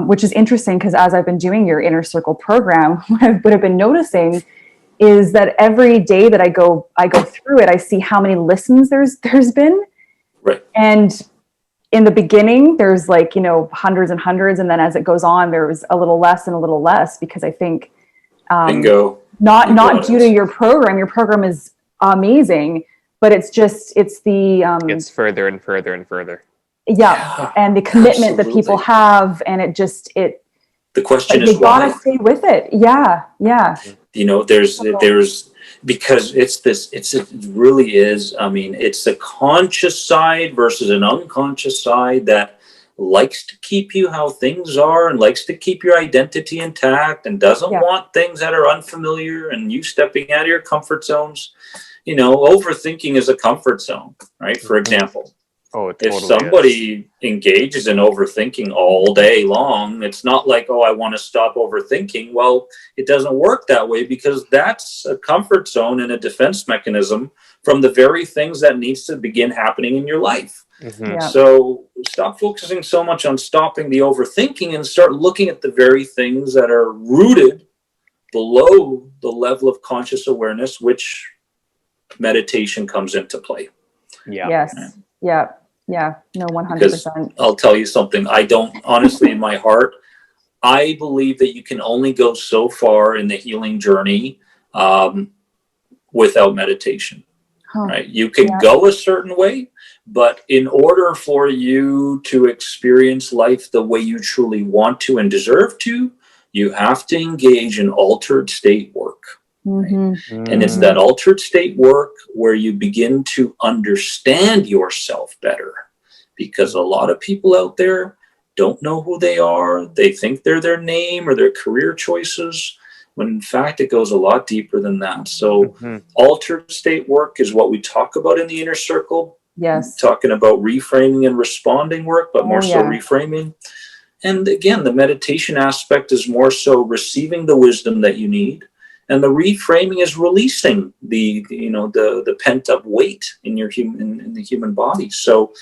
which is interesting because as I've been doing your Inner Circle program, what I've been noticing is that every day that I go through it, I see how many listens there's been. Right. And in the beginning, there's like, hundreds and hundreds. And then as it goes on, there was a little less and a little less because I think Bingo. Not due to your program is amazing, but it's the It's further and further and further. Yeah, and the commitment that people have, and the question is you gotta stay with it. Yeah. There's because it really is. I mean, it's a conscious side versus an unconscious side that likes to keep you how things are and likes to keep your identity intact and doesn't want things that are unfamiliar and you stepping out of your comfort zones. Overthinking is a comfort zone, right? For example. Oh, it totally if somebody engages in overthinking all day long, it's not like, I want to stop overthinking. Well, it doesn't work that way because that's a comfort zone and a defense mechanism from the very things that needs to begin happening in your life. Mm-hmm. Yeah. So stop focusing so much on stopping the overthinking and start looking at the very things that are rooted below the level of conscious awareness, which meditation comes into play. Yeah. Yes. Yeah. No, 100%. I'll tell you something. I don't, honestly, in my heart, I believe that you can only go so far in the healing journey without meditation. Right? You can go a certain way, but in order for you to experience life the way you truly want to and deserve to, you have to engage in altered state work. Mm-hmm. And it's that altered state work where you begin to understand yourself better, because a lot of people out there don't know who they are. They think they're their name or their career choices, when in fact it goes a lot deeper than that. So altered state work is what we talk about in the Inner Circle. Yes. Talking about reframing and responding work, but more so reframing. And again, the meditation aspect is more so receiving the wisdom that you need. And the reframing is releasing the pent up weight in the human body. So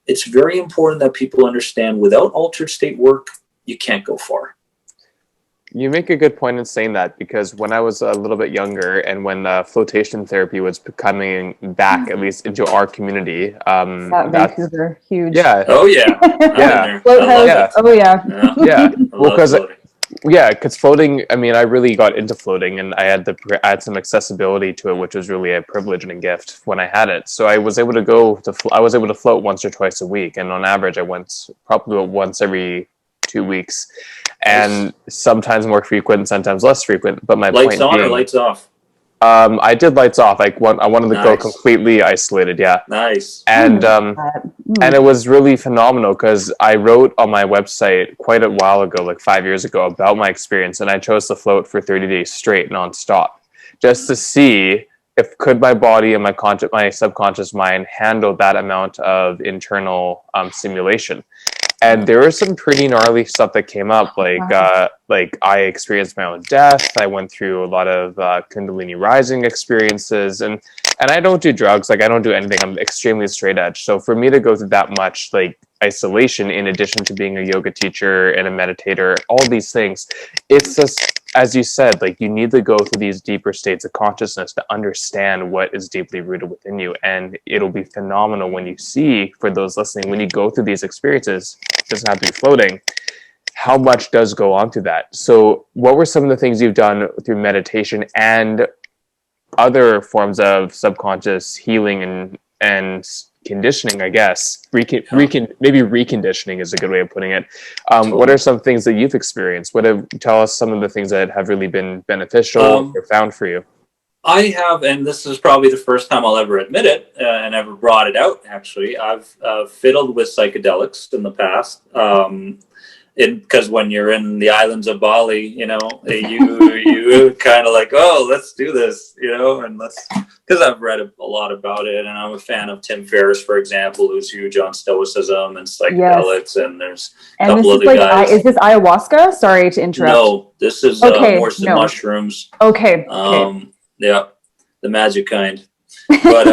it's very important that people understand without altered state work, you can't go far. You make a good point in saying that, because when I was a little bit younger and when flotation therapy was coming back, at least into our community, Vancouver, huge. Yeah. Oh yeah. Yeah. Oh yeah. Yeah. Well, because floating, I mean, I really got into floating, and I had some accessibility to it, which was really a privilege and a gift when I had it. So I was able to float once or twice a week, and on average, I went probably once every 2 weeks, and sometimes more frequent, sometimes less frequent. But my lights point on being, or lights off? I did lights off. I wanted to go completely isolated. Yeah. Nice. And and it was really phenomenal, because I wrote on my website quite a while ago, like 5 years ago, about my experience, and I chose to float for 30 days straight, nonstop, just to see if could my body and my subconscious mind handle that amount of internal stimulation. And there was some pretty gnarly stuff that came up, like I experienced my own death. I went through a lot of Kundalini rising experiences, and I don't do drugs. Like, I don't do anything. I'm extremely straight edge. So for me to go through that much like isolation, in addition to being a yoga teacher and a meditator, all these things, it's just, as you said, like, you need to go through these deeper states of consciousness to understand what is deeply rooted within you. And it'll be phenomenal when you see, for those listening, when you go through these experiences, it doesn't have to be floating, how much does go on to that. So what were some of the things you've done through meditation and other forms of subconscious healing and conditioning, I guess? Maybe reconditioning is a good way of putting it. What are some things that you've experienced? Tell us some of the things that have really been beneficial or found for you. I have, and this is probably the first time I'll ever admit it and ever brought it out, actually. I've fiddled with psychedelics in the past. Because when you're in the islands of Bali, you kind of like, oh, let's do this, and because I've read a lot about it, and I'm a fan of Tim Ferriss, for example, who's huge on stoicism and psychedelics, and there's a couple other guys. Is this ayahuasca? Sorry to interrupt. No, this is horse and mushrooms. Okay. Yeah, the magic kind. But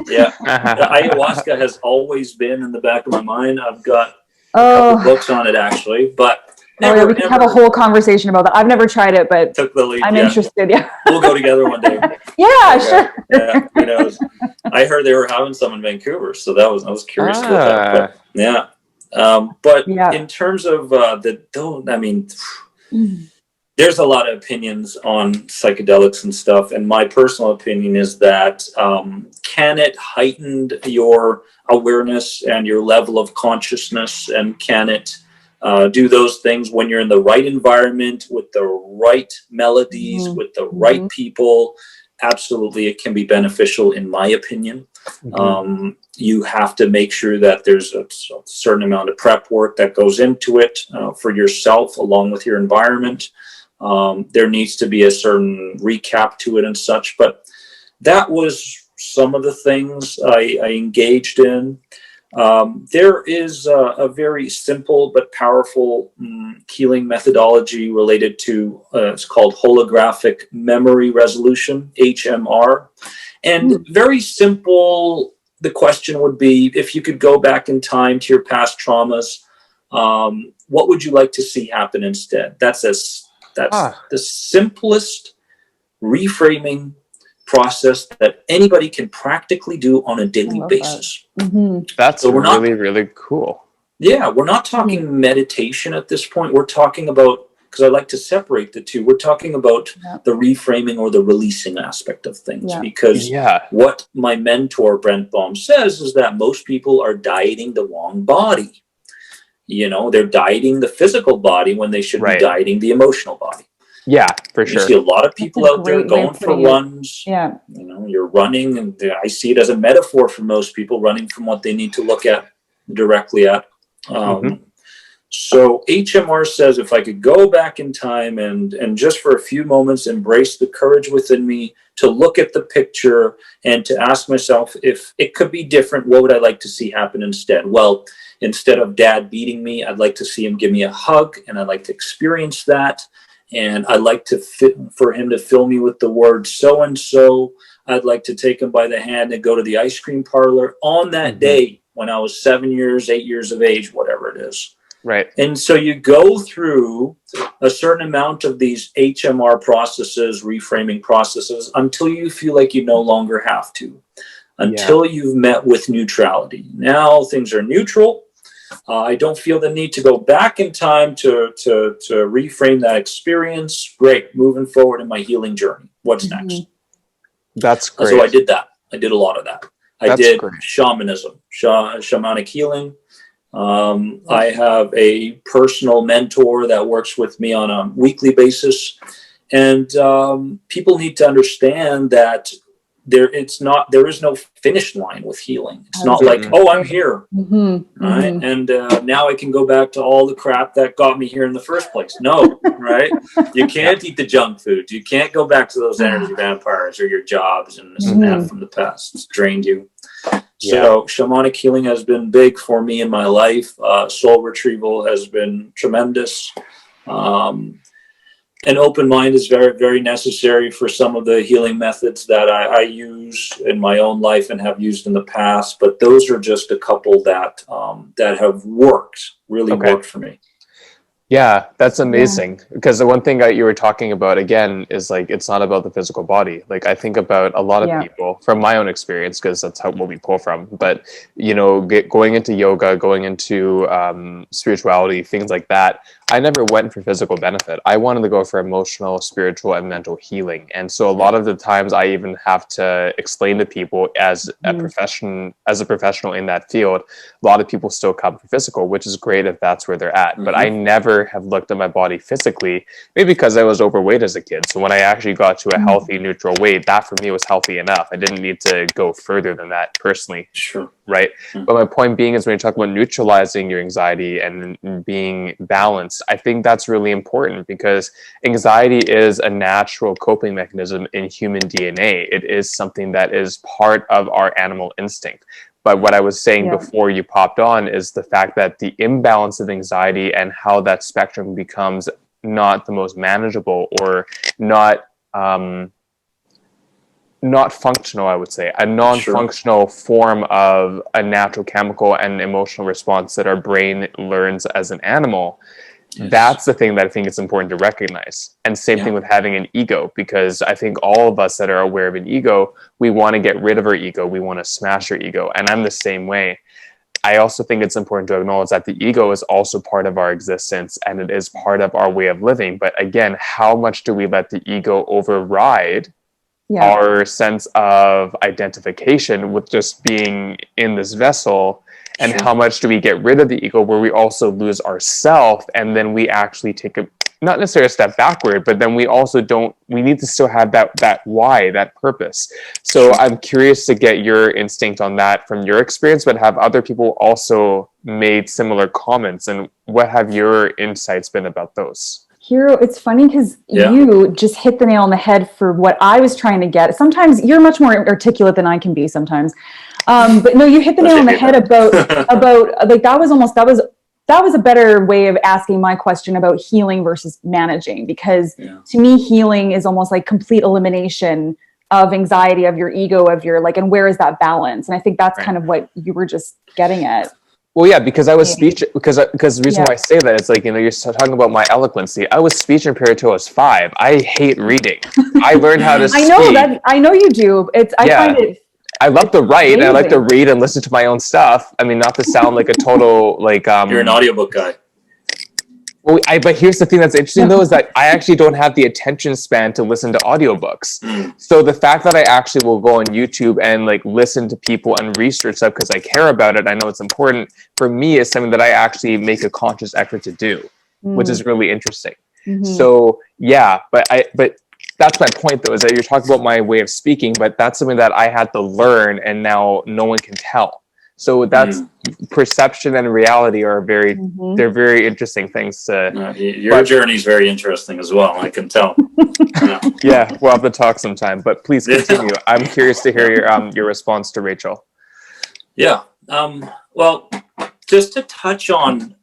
the ayahuasca has always been in the back of my mind. I've got a couple books on it, actually, but never, we can have a whole conversation about that. I've never tried it, but took the lead. I'm interested. Yeah. We'll go together one day. Yeah, sure. Yeah, who knows? I heard they were having some in Vancouver, so I was curious about that. But yeah, but in terms of there's a lot of opinions on psychedelics and stuff, and my personal opinion is that can it heighten your awareness and your level of consciousness, and can it do those things when you're in the right environment with the right melodies, with the right people? Absolutely, it can be beneficial, in my opinion. You have to make sure that there's a certain amount of prep work that goes into it for yourself, along with your environment. There needs to be a certain recap to it and such, but that was some of the things I engaged in. There is a very simple but powerful healing methodology related to, it's called holographic memory resolution, HMR. And very simple, the question would be, if you could go back in time to your past traumas, what would you like to see happen instead? That's the simplest reframing process that anybody can practically do on a daily basis. That's really, really cool. Yeah, we're not talking meditation at this point. We're talking about, because I like to separate the two, we're talking about the reframing or the releasing aspect of things. Because what my mentor, Brent Baum, says is that most people are dieting the wrong body. You know, they're dieting the physical body when they should be dieting the emotional body. Yeah, for sure. You see a lot of people out there going for runs. Yeah. You know, you're running, and I see it as a metaphor for most people, running from what they need to look at directly at. So HMR says, if I could go back in time and just for a few moments embrace the courage within me to look at the picture and to ask myself, if it could be different, what would I like to see happen instead? Well, instead of Dad beating me, I'd like to see him give me a hug, and I'd like to experience that. And I'd like for him to fill me with the word so-and-so. I'd like to take him by the hand and go to the ice cream parlor on that day when I was 7 years, 8 years of age, whatever it is. Right. And so you go through a certain amount of these HMR processes, reframing processes, until you feel like you no longer have to, until you've met with neutrality. Now things are neutral. I don't feel the need to go back in time to reframe that experience. Great. Moving forward in my healing journey. What's next? That's great. So I did that. I did a lot of that. I did shamanism, shamanic healing. I have a personal mentor that works with me on a weekly basis. And people need to understand that there is no finish line with healing. It's not like, oh, I'm here, right? And now I can go back to all the crap that got me here in the first place. No, right? You can't eat the junk food. You can't go back to those energy vampires or your jobs and this and that from the past. It's drained you. So shamanic healing has been big for me in my life. Soul retrieval has been tremendous. An open mind is very, very necessary for some of the healing methods that I use in my own life and have used in the past. But those are just a couple that have really worked for me. Yeah, that's amazing. Because the one thing that you were talking about, again, is like, it's not about the physical body. Like, I think about a lot of people from my own experience, because that's what we pull from. But, you know, going into yoga, going into spirituality, things like that, I never went for physical benefit. I wanted to go for emotional, spiritual, and mental healing. And so a lot of the times I even have to explain to people as a professional in that field, a lot of people still come for physical, which is great if that's where they're at. But I never have looked at my body physically, maybe because I was overweight as a kid. So when I actually got to a healthy, neutral weight, that for me was healthy enough. I didn't need to go further than that personally. Sure. Right. But my point being is, when you talk about neutralizing your anxiety and being balanced, I think that's really important, because anxiety is a natural coping mechanism in human DNA. It is something that is part of our animal instinct. But what I was saying before you popped on is the fact that the imbalance of anxiety and how that spectrum becomes not the most manageable, or not functional, I would say, a non-functional form of a natural chemical and emotional response that our brain learns as an animal, That's the thing that I think it's important to recognize. And same thing with having an ego, because I think all of us that are aware of an ego, we want to get rid of our ego. We want to smash our ego. And I'm the same way. I also think it's important to acknowledge that the ego is also part of our existence and it is part of our way of living. But again, how much do we let the ego override our sense of identification with just being in this vessel? And how much do we get rid of the ego where we also lose ourself, and then we actually take not necessarily a step backward, but then we also we need to still have that why, that purpose. So I'm curious to get your instinct on that from your experience, but have other people also made similar comments, and what have your insights been about those? Hiiro, it's funny because you just hit the nail on the head for what I was trying to get. Sometimes you're much more articulate than I can be sometimes. But no, you hit the nail on the head about like that was a better way of asking my question about healing versus managing, because to me, healing is almost like complete elimination of anxiety, of your ego, of your like, and where is that balance? And I think that's kind of what you were just getting at. Well, yeah, because I was because the reason why I say that, it's like, you know, you're talking about my eloquency. I was speech impaired till I was 5. I hate reading. I learned how to speak. I know you do. I find it. I love to write and I like to read and listen to my own stuff. I mean, not to sound like a total like you're an audiobook guy. Well, but here's the thing that's interesting though, is that I actually don't have the attention span to listen to audiobooks. So the fact that I actually will go on YouTube and like listen to people and research stuff because I care about it, I know it's important for me, is something that I actually make a conscious effort to do, which is really interesting. So but that's my point though, is that you're talking about my way of speaking, but that's something that I had to learn and now no one can tell. So that's perception and reality are they're very interesting things to. Your journey is very interesting as well. I can tell. Yeah, we'll have to talk sometime. But please continue. I'm curious to hear your response to Rachel. Yeah. Well, just to touch on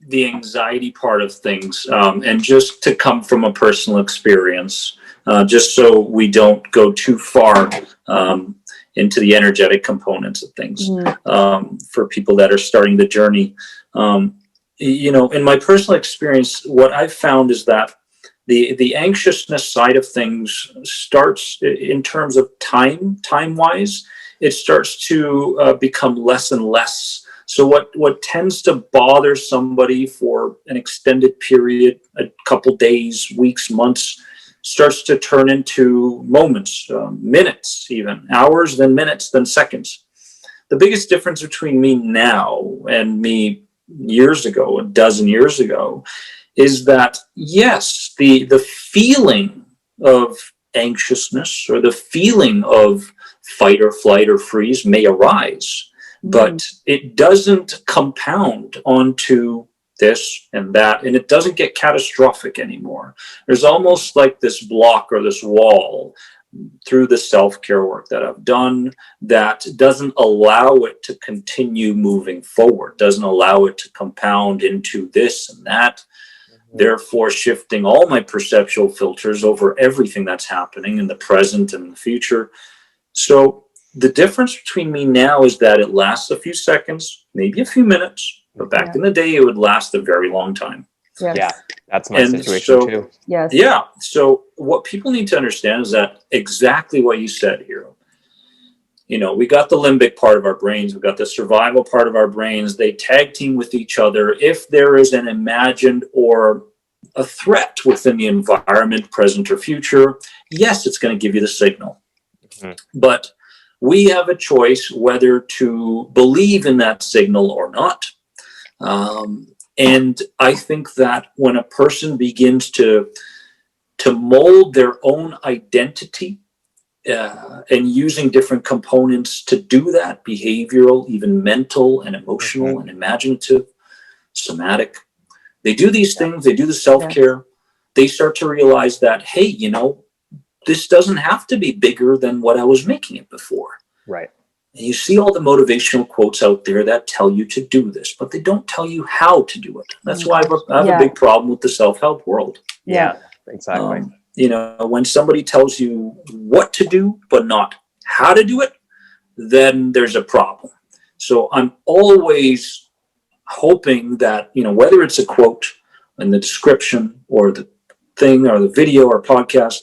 the anxiety part of things, and just to come from a personal experience, just so we don't go too far. Into the energetic components of things, for people that are starting the journey. You know, in my personal experience, what I've found is that the anxiousness side of things starts in terms of time-wise, it starts to become less and less. So what tends to bother somebody for an extended period, a couple days, weeks, months, starts to turn into moments, minutes, even hours, then minutes, then seconds. The biggest difference between me now and me years ago, a dozen years ago, is that yes, the feeling of anxiousness or the feeling of fight or flight or freeze may arise, but it doesn't compound onto this and that, and it doesn't get catastrophic anymore. There's almost like this block or this wall through the self-care work that I've done that doesn't allow it to continue moving forward, doesn't allow it to compound into this and that, therefore shifting all my perceptual filters over everything that's happening in the present and the future. So the difference between me now is that it lasts a few seconds, maybe a few minutes, but back in the day, it would last a very long time. Yeah, that's my situation too. Yes. Yeah. So what people need to understand is that exactly what you said, Hiiro. You know, we got the limbic part of our brains, we got the survival part of our brains. They tag team with each other. If there is an imagined or a threat within the environment, present or future, yes, it's going to give you the signal. But we have a choice whether to believe in that signal or not. And I think that when a person begins to mold their own identity, and using different components to do that, behavioral, even mental and emotional and imaginative, somatic, they do these things, they do the self-care, they start to realize that, hey, you know, this doesn't have to be bigger than what I was making it before. Right. And you see all the motivational quotes out there that tell you to do this, but they don't tell you how to do it. That's why I have a big problem with the self-help world. Yeah, exactly. You know, when somebody tells you what to do, but not how to do it, then there's a problem. So I'm always hoping that, you know, whether it's a quote in the description or the thing or the video or podcast.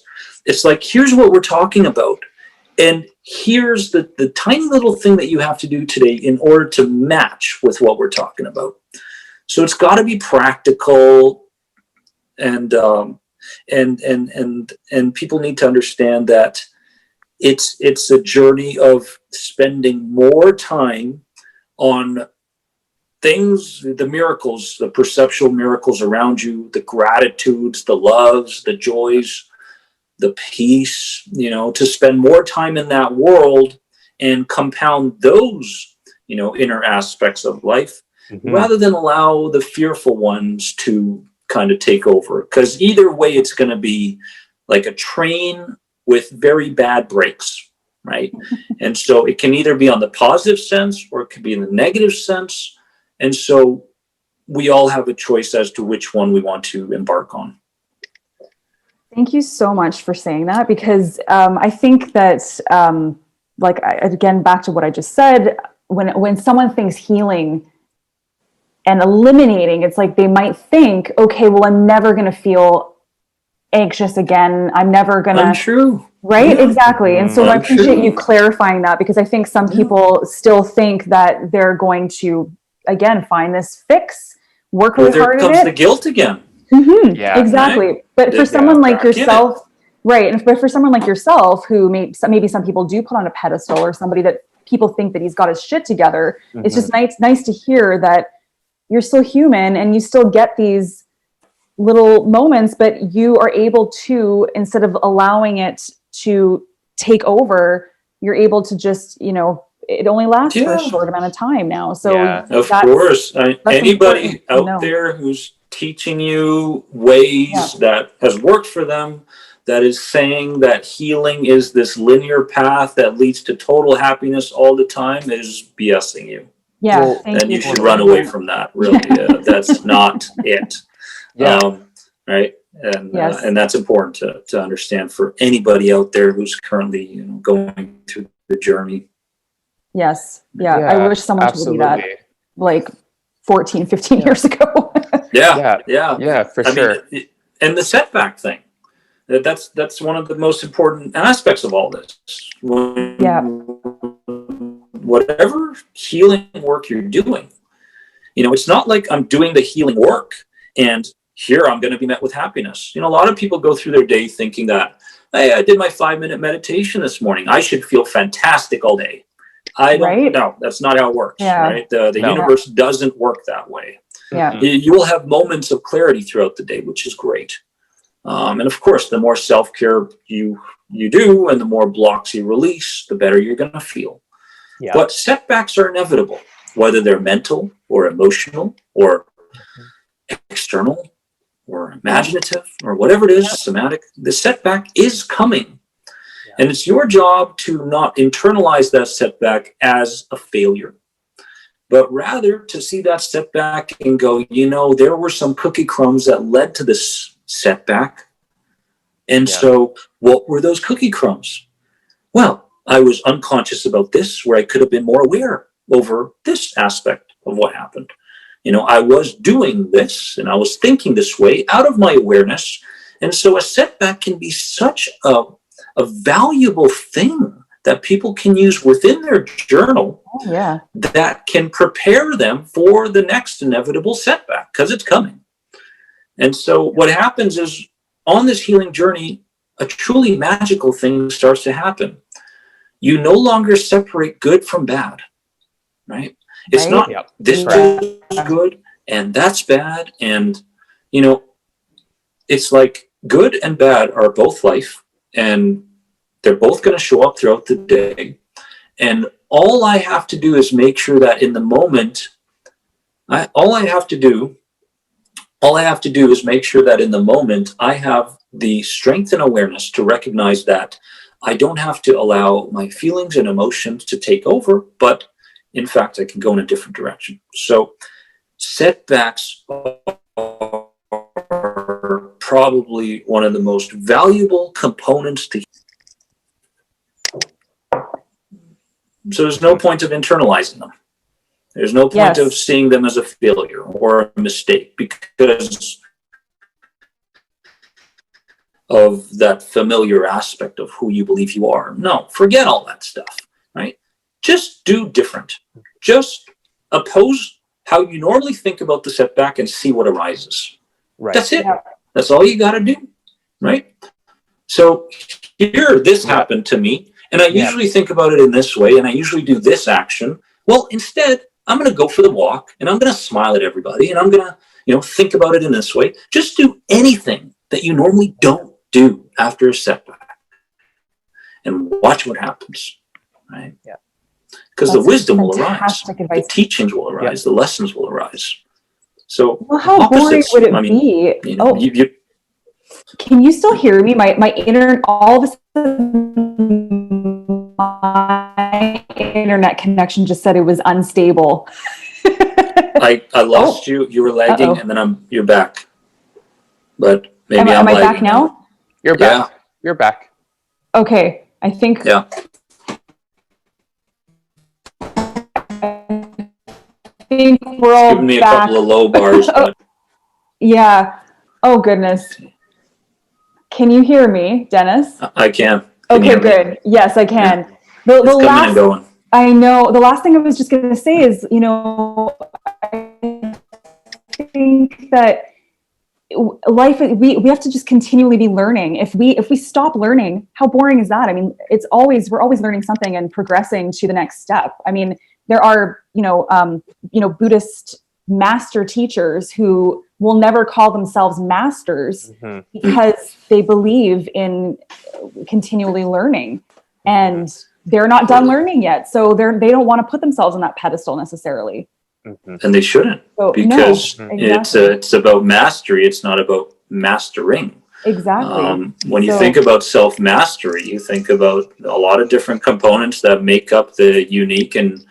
It's like, here's what we're talking about. And here's the tiny little thing that you have to do today in order to match with what we're talking about. So it's got to be practical, and people need to understand that it's a journey of spending more time on things, the miracles, the perceptual miracles around you, the gratitudes, the loves, the joys, the peace, to spend more time in that world and compound those, inner aspects of life, rather than allow the fearful ones to kind of take over. Because either way, it's going to be like a train with very bad brakes, right? And so it can either be on the positive sense or it could be in the negative sense. And so we all have a choice as to which one we want to embark on. Thank you so much for saying that, because I think that, again, back to what I just said, when someone thinks healing and eliminating, it's like they might think, okay, well, I'm never going to feel anxious again. I'm never going to. Untrue. Right? Yeah. Exactly. And so I appreciate you clarifying that, because I think some people still think that they're going to, again, find this fix, work really hard at it. There comes the guilt again. Mm-hmm. Yeah, exactly. Right? But for someone like yourself, right? But for someone like yourself, who maybe some people do put on a pedestal, or somebody that people think that he's got his shit together, it's just nice to hear that you're still human and you still get these little moments, but you are able to, instead of allowing it to take over, you're able to just, it only lasts for a short amount of time now. So of course, anybody out there who's teaching you ways that has worked for them, that is saying that healing is this linear path that leads to total happiness all the time, is BSing you. Yeah, and you should run away from that. Really, that's not it. Right, and that's important to understand for anybody out there who's currently going through the journey. Yes, I wish someone told me that like 14, 15 years ago. Yeah, for sure. mean, and the setback thing, that's one of the most important aspects of all this. Whatever healing work you're doing, it's not like I'm doing the healing work and here I'm going to be met with happiness. A lot of people go through their day thinking that, hey, I did my 5-minute meditation this morning, I should feel fantastic all day. I don't know. That's not how it works, right? The universe doesn't work that way. You will have moments of clarity throughout the day, which is great. And of course, the more self-care you do and the more blocks you release, the better you're going to feel. But setbacks are inevitable, whether they're mental or emotional or external or imaginative or whatever it is, somatic. The setback is coming. And it's your job to not internalize that setback as a failure, but rather to see that setback and go, there were some cookie crumbs that led to this setback. And so what were those cookie crumbs? Well, I was unconscious about this, where I could have been more aware over this aspect of what happened. I was doing this and I was thinking this way out of my awareness. And so a setback can be such a valuable thing that people can use within their journal that can prepare them for the next inevitable setback, because it's coming. And so what happens is, on this healing journey, a truly magical thing starts to happen. You no longer separate good from bad, right? It's not this is good and that's bad. And, it's like good and bad are both life, and they're both going to show up throughout the day. And all I have to do is make sure that in the moment, all I have to do is make sure that in the moment I have the strength and awareness to recognize that I don't have to allow my feelings and emotions to take over, but in fact, I can go in a different direction. So setbacks are probably one of the most valuable components to. So there's no point of internalizing them. There's no point of seeing them as a failure or a mistake, because of that familiar aspect of who you believe you are. No, forget all that stuff, right? Just do different. Just oppose how you normally think about the setback and see what arises. Right. That's it. Yeah. That's all you got to do, right? So here, this happened to me, and I usually think about it in this way, and I usually do this action. Well, instead, I'm going to go for the walk, and I'm going to smile at everybody, and I'm going to, think about it in this way. Just do anything that you normally don't do after a setback, and watch what happens, right? Yeah. Because the wisdom will arise, advice. the teachings will arise, the lessons will arise. So, Well, how boring would it be? Can you still hear me? My internet, all of a sudden, my internet connection just said it was unstable. I lost you. You were lagging, and then you're back. But maybe am I back now? You're back. Yeah. You're back. Okay, I think. Yeah. I think we're all giving me back. A couple of low bars. But... Yeah. Oh goodness. Can you hear me, Dennis? I can. Okay, good. Yes, I can. Yeah. The last, and going. I know. The last thing I was just going to say is, I think that life, we have to just continually be learning. If we stop learning, how boring is that? I mean, we're always learning something and progressing to the next step. I mean, there are, Buddhist master teachers who will never call themselves masters because they believe in continually learning, and they're not done learning yet. So they don't want to put themselves on that pedestal necessarily. And they shouldn't, because it's about mastery. It's not about mastering. Exactly. When you think about self-mastery, you think about a lot of different components that make up the unique and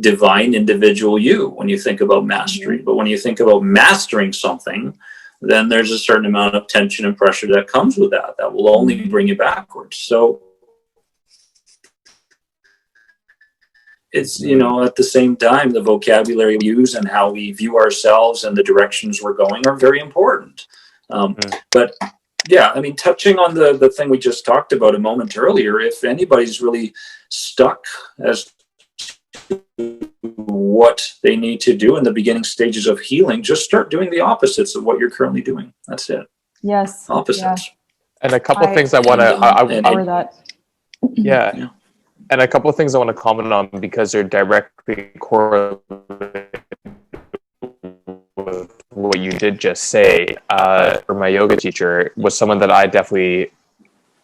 divine individual you when you think about mastery. But when you think about mastering something, then there's a certain amount of tension and pressure that comes with that will only bring you backwards. So it's, at the same time, the vocabulary we use and how we view ourselves and the directions we're going are very important. But yeah, I mean, touching on the thing we just talked about a moment earlier, if anybody's really stuck as to what they need to do in the beginning stages of healing, just start doing the opposites of what you're currently doing. That's it. Yes. Opposites. Yeah. And a couple of things I want to, yeah. And a couple of things I want to comment on because they're directly correlated with what you did just say. For my yoga teacher was someone that I definitely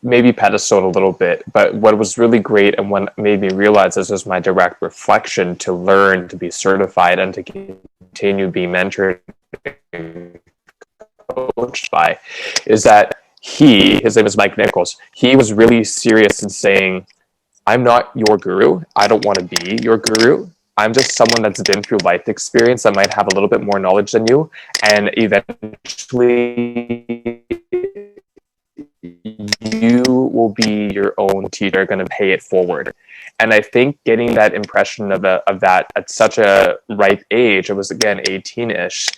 maybe pedestaled a little bit, but what was really great and what made me realize this was my direct reflection to learn to be certified and to continue being mentored and coached by is that his name is Mike Nichols. He was really serious in saying, I'm not your guru. I don't want to be your guru. I'm just someone that's been through life experience that might have a little bit more knowledge than you. And eventually you will be your own teacher, going to pay it forward. And I think getting that impression of that at such a ripe age, it was again 18-ish,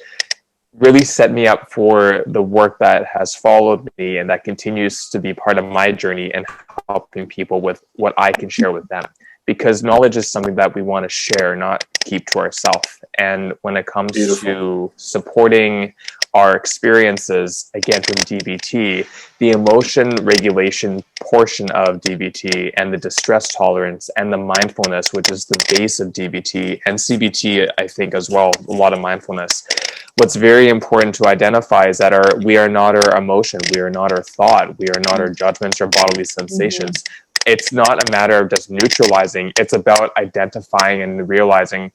really set me up for the work that has followed me and that continues to be part of my journey and helping people with what I can share with them. Because knowledge is something that we want to share, not keep to ourselves. And when it comes to supporting our experiences, again, from DBT, the emotion regulation portion of DBT and the distress tolerance and the mindfulness, which is the base of DBT and CBT, I think as well, a lot of mindfulness. What's very important to identify is that we are not our emotion, we are not our thought, we are not our judgments or bodily sensations. It's not a matter of just neutralizing. It's about identifying and realizing,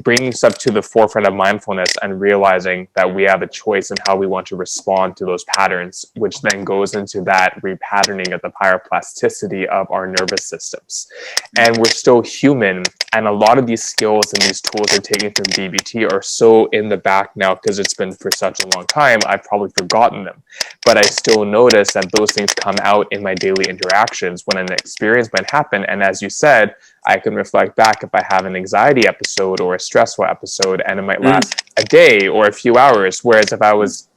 bringing stuff to the forefront of mindfulness and realizing that we have a choice in how we want to respond to those patterns, which then goes into that repatterning of the pyroplasticity of our nervous systems. And we're still human. And a lot of these skills and these tools are taken from DBT are so in the back now because it's been for such a long time, I've probably forgotten them. But I still notice that those things come out in my daily interactions when an experience might happen. And as you said, I can reflect back if I have an anxiety episode or a stressful episode, and it might last a day or a few hours. Whereas if I was,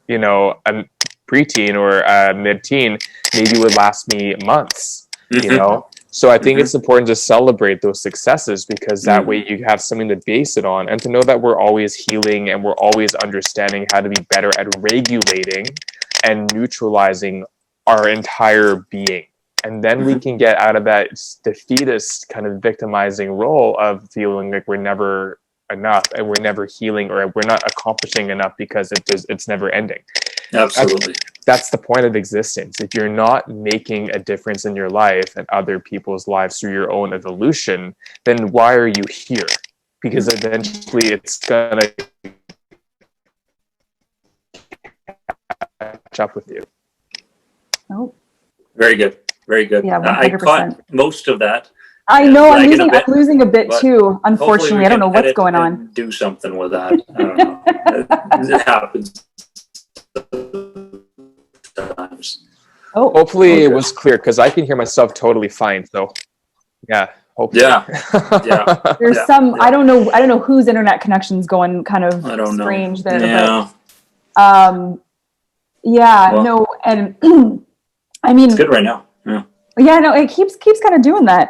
preteen or mid-teen maybe would last me months, you know? So I think it's important to celebrate those successes, because that way you have something to base it on, and to know that we're always healing and we're always understanding how to be better at regulating and neutralizing our entire being. And then we can get out of that defeatist kind of victimizing role of feeling like we're never enough and we're never healing, or we're not accomplishing enough because it's never ending. Absolutely. That's the point of existence. If you're not making a difference in your life and other people's lives through your own evolution, then why are you here? Because eventually it's gonna catch up with you. Oh, Very good. Very good. Yeah, I 100%. caught most of that. I know I'm Lagging a bit, losing a bit but too. Unfortunately, I don't know what's going on. and do something with that. I don't know. It happens sometimes. Oh, Hopefully it was clear, because I can hear myself totally fine. So yeah, hopefully. Yeah. Yeah. there's Yeah. some. I don't know whose internet connection's going kind of I don't know. strange there. Yeah. But, yeah, Well, no, and I mean, it's good right now. Yeah. yeah, no, it keeps kind of doing that.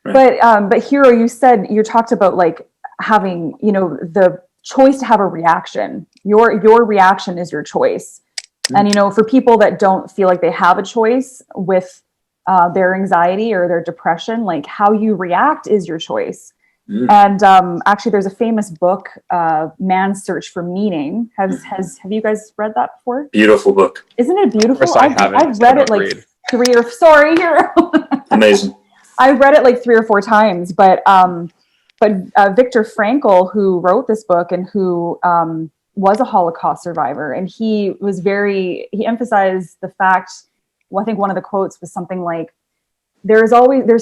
Right. But Hiiro, you talked about like having, the choice to have a reaction. Your reaction is your choice. And, for people that don't feel like they have a choice with their anxiety or their depression, like how you react is your choice. And actually, there's a famous book, Man's Search for Meaning. Have you guys read that before? Beautiful book. Isn't it beautiful? Of course I haven't. I've read it like Amazing. I've read it like 3 or 4 times, but Viktor Frankl, who wrote this book and who was a Holocaust survivor, and he emphasized the fact, well, I think one of the quotes was something like, there's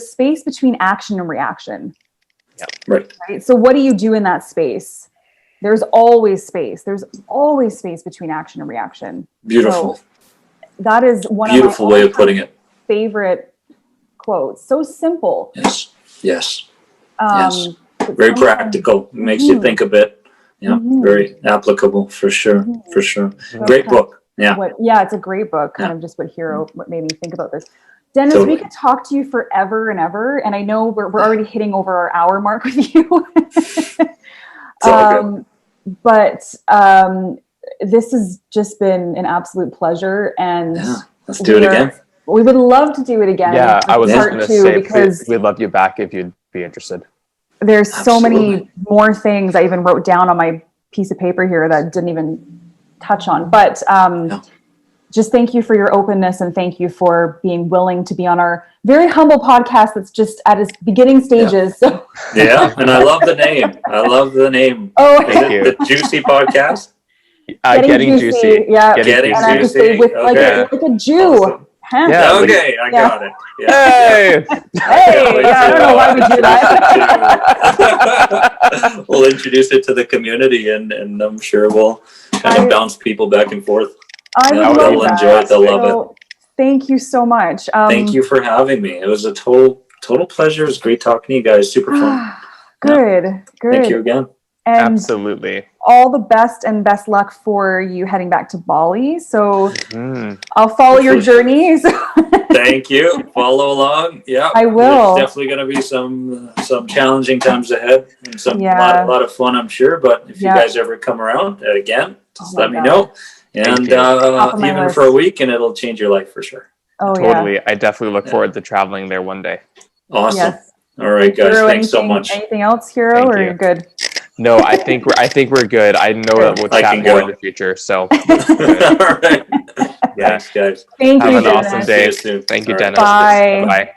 space between action and reaction. Yeah. Right. So what do you do in that space? There's always space. There's always space between action and reaction. Beautiful. So that is one Beautiful of my way of putting it. favorite quotes. So simple. Yes. Yes. Yes. Very practical. Makes you think a bit. Yeah. Very applicable for sure. For sure. Great book. Yeah. It's a great book. Kind of just what made me think about this. Dennis, we could talk to you forever and ever, and I know we're already hitting over our hour mark with you. It's all good. But this has just been an absolute pleasure, and let's do it again. We would love to do it again. Yeah, I was part going to two, say because we'd love you back if you'd be interested. There's so many more things I even wrote down on my piece of paper here that didn't even touch on. But just thank you for your openness, and thank you for being willing to be on our very humble podcast that's just at its beginning stages. Yeah, so. And I love the name. Oh, thank you. The Juicy Podcast. Getting juicy. Yeah, Getting and I juicy. have to say with like a Jew. Awesome. Huh? Yeah, Okay, I got it. Yeah. Hey! Hey, I don't know why we do that. We'll introduce it to the community, and I'm sure we'll kind of bounce people back and forth. I would love they'll that. enjoy it. They'll love it. Thank you so much. Thank you for having me. It was a total pleasure. It was great talking to you guys. Super fun. Good. Thank you again. And absolutely. All the best and best luck for you heading back to Bali. So I'll follow your journeys. Thank you. Follow along. Yeah, I will. There's definitely going to be some challenging times ahead, and a lot of fun, I'm sure. But if you guys ever come around again, just let me know. And even for a week, and it'll change your life for sure. Oh, totally. Yeah. I definitely look forward to traveling there one day. Awesome. Yes. All right, guys. Hiiro, Thanks so much. Anything else, Hiiro, or you're good? No, I think we're good. I know that we'll chat more in the future. So, all right. Yeah. Thanks, guys. Thank you. Have an Dennis. awesome day. See you soon. Thank you, All right. Dennis. Bye. Bye.